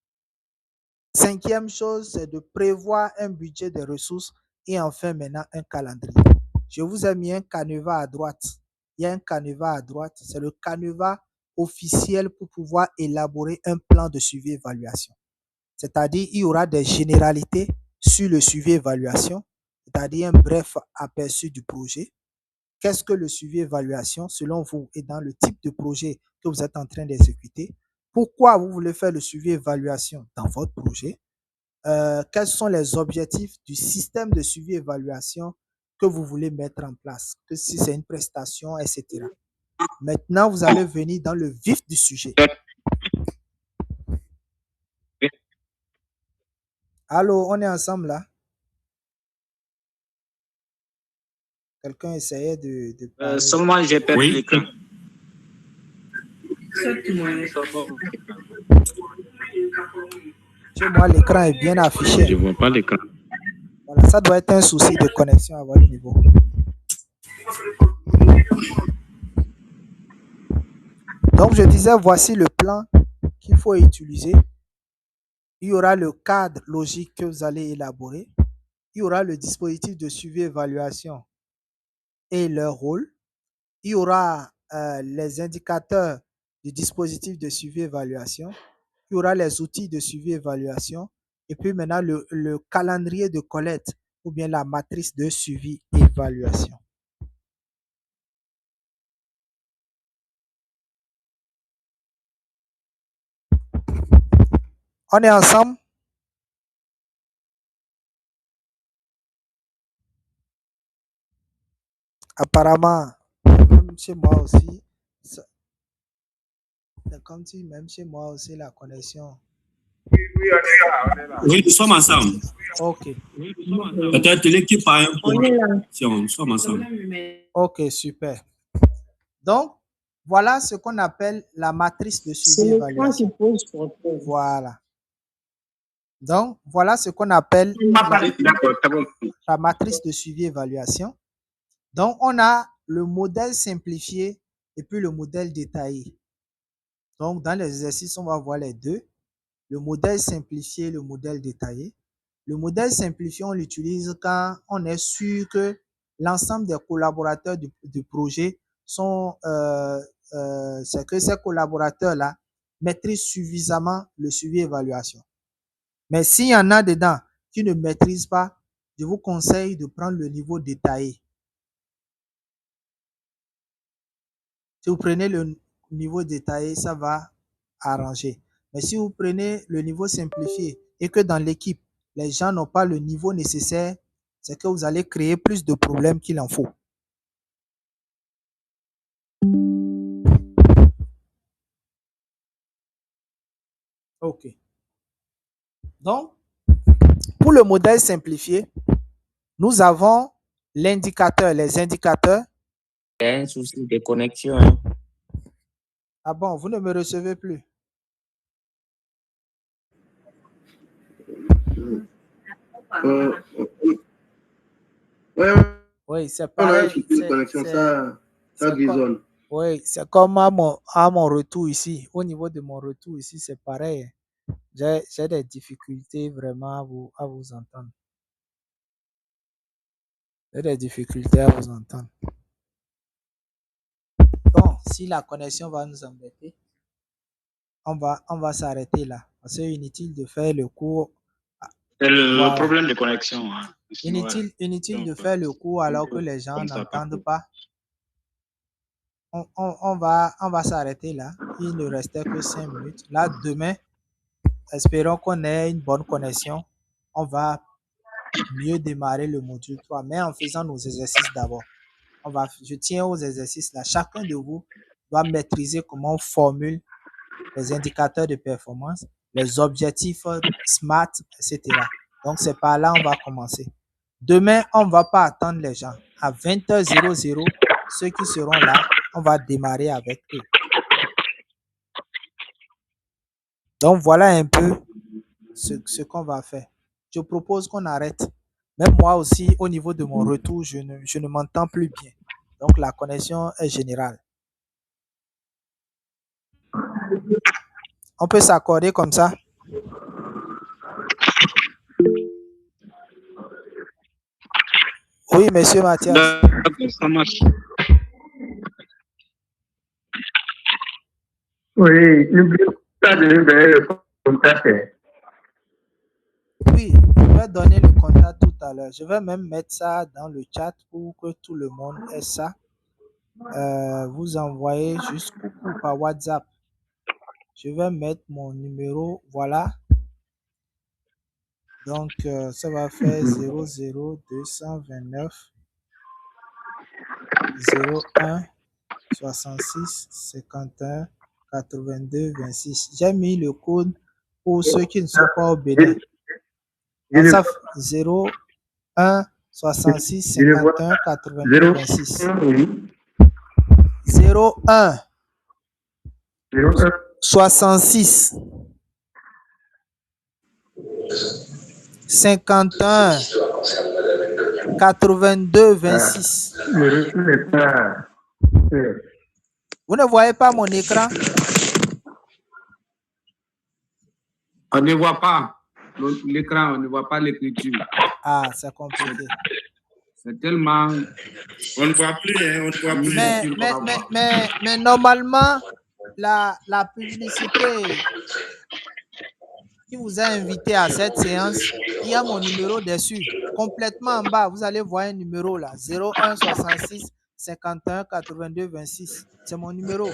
Cinquième chose, c'est de prévoir un budget de ressources et enfin maintenant un calendrier. Je vous ai mis un canevas à droite. Il y a un canevas à droite, c'est le canevas officiel pour pouvoir élaborer un plan de suivi et évaluation. C'est-à-dire, il y aura des généralités sur le suivi et évaluation, c'est-à-dire un bref aperçu du projet. Qu'est-ce que le suivi et évaluation selon vous et dans le type de projet que vous êtes en train d'exécuter? Pourquoi vous voulez faire le suivi et évaluation dans votre projet? Quels sont les objectifs du système de suivi et évaluation que vous voulez mettre en place, que si c'est une prestation, etc. Maintenant, vous allez venir dans le vif du sujet. Allô, on est ensemble là? Quelqu'un essayait de parler. Seulement, j'ai perdu l'écran. Chez moi, l'écran est bien affiché. Je ne vois pas l'écran. Voilà, ça doit être un souci de connexion à votre niveau. Donc, je disais, voici le plan qu'il faut utiliser. Il y aura le cadre logique que vous allez élaborer. Il y aura le dispositif de suivi et évaluation et leur rôle. Il y aura les indicateurs du dispositif de suivi et évaluation. Il y aura les outils de suivi et évaluation. Et puis maintenant, le calendrier de collecte ou bien la matrice de suivi et évaluation. On est ensemble? Apparemment, même chez moi aussi, c'est comme si même chez moi aussi la connexion. Oui, on est là. Oui, nous sommes ensemble. Ok. Peut-être l'équipe a un problème. Nous sommes ensemble. Ok, super. Donc, voilà ce qu'on appelle la matrice de suivi et évaluation. Voilà. Donc, voilà ce qu'on appelle la matrice de suivi et évaluation. Donc, on a le modèle simplifié et puis le modèle détaillé. Donc, dans les exercices, on va voir les deux. Le modèle simplifié et le modèle détaillé. Le modèle simplifié, on l'utilise quand on est sûr que l'ensemble des collaborateurs du projet sont, c'est que ces collaborateurs-là maîtrisent suffisamment le suivi et évaluation. Mais s'il y en a dedans qui ne maîtrisent pas, je vous conseille de prendre le niveau détaillé. Si vous prenez le niveau détaillé, ça va arranger. Mais si vous prenez le niveau simplifié et que dans l'équipe, les gens n'ont pas le niveau nécessaire, c'est que vous allez créer plus de problèmes qu'il en faut. OK. Donc, pour le modèle simplifié, nous avons l'indicateur, les indicateurs. Il y a un souci de connexion. Hein. Ah bon, vous ne me recevez plus? Oui, c'est pareil. Ça grisonne. Oui, c'est comme à mon retour ici. Au niveau de mon retour ici, c'est pareil. J'ai des difficultés vraiment à vous entendre. J'ai des difficultés à vous entendre. Bon, si la connexion va nous embêter, on va s'arrêter là. C'est inutile de faire le cours. C'est le problème de connexion. Hein. Inutile de faire le cours alors que les gens n'entendent pas. On va s'arrêter là. Il ne restait que 5 minutes. Là, demain, espérons qu'on ait une bonne connexion. On va mieux démarrer le module 3, mais en faisant nos exercices d'abord. je tiens aux exercices là. Chacun de vous doit maîtriser comment on formule les indicateurs de performance, les objectifs SMART, etc. Donc, c'est par là on va commencer. Demain, on ne va pas attendre les gens. À 20h00, ceux qui seront là, on va démarrer avec eux. Donc, voilà un peu ce qu'on va faire. Je propose qu'on arrête. Même moi aussi, au niveau de mon retour, je ne m'entends plus bien. Donc, la connexion est générale. On peut s'accorder comme ça? Oui, monsieur Mathias. Ça marche. Oui, n'oubliez pas de nous donner le contact. Oui, je vais donner le contact tout à l'heure. Je vais même mettre ça dans le chat pour que tout le monde ait ça. Vous envoyez juste coucou par WhatsApp. Je vais mettre mon numéro, voilà. Donc, ça va faire 00229 01 66 51 82 26. J'ai mis le code pour ceux qui ne sont pas au Bénin. 01 66 51 82 26. 01 66 51 82 26. Vous ne voyez pas mon écran? On ne voit pas l'écran, on ne voit pas l'écriture. Ah, c'est compliqué. C'est tellement... On ne voit plus, hein, on ne voit plus. Mais normalement, la publicité qui vous a invité à cette séance, il y a mon numéro dessus. Complètement en bas, vous allez voir un numéro là. 01 66 51 82 26. C'est mon numéro.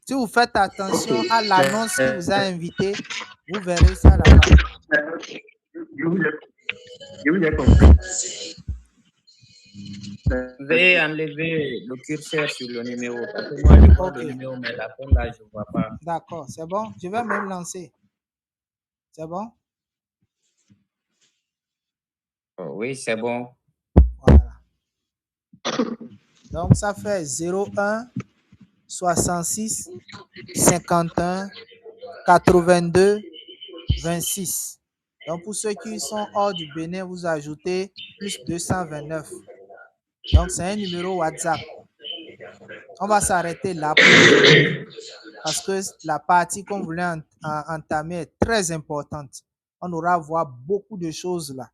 Si vous faites attention à l'annonce qui vous a invité, vous verrez ça là-bas. Je vous ai compris. Veuillez enlever le curseur sur le numéro. Parce que moi, je vois le numéro, mais la fin là, je ne vois pas. D'accord, c'est bon. Je vais même lancer. C'est bon? Oh, oui, c'est bon. Voilà. Donc, ça fait 01 66 51 82 26. Donc, pour ceux qui sont hors du Bénin, vous ajoutez plus 229. Donc, c'est un numéro WhatsApp. On va s'arrêter là pour aujourd'hui parce que la partie qu'on voulait entamer est très importante. On aura à voir beaucoup de choses là.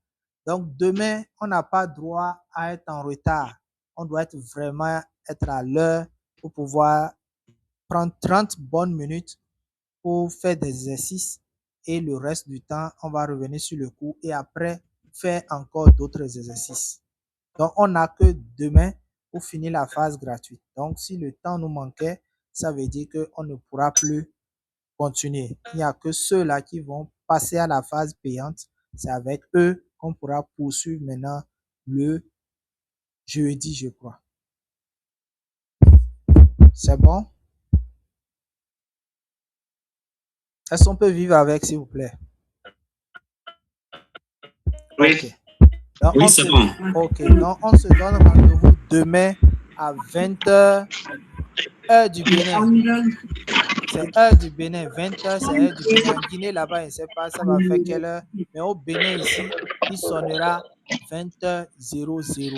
Donc, demain, on n'a pas droit à être en retard. On doit vraiment être à l'heure pour pouvoir prendre 30 bonnes minutes pour faire des exercices et le reste du temps, on va revenir sur le cours et après faire encore d'autres exercices. Donc, on n'a que demain pour finir la phase gratuite. Donc, si le temps nous manquait, ça veut dire qu'on ne pourra plus continuer. Il n'y a que ceux-là qui vont passer à la phase payante. C'est avec eux qu'on pourra poursuivre maintenant le jeudi, je crois. C'est bon? Est-ce qu'on peut vivre avec, s'il vous plaît? Oui. Okay. Donc, oui, c'est bon. Ok, donc on se donne rendez-vous demain à 20h, heure du Bénin. C'est heure du Bénin, 20h, c'est heure du Bénin. En Guinée, là-bas, je ne sais pas, ça va faire quelle heure. Mais au Bénin, ici, il sonnera 20h00.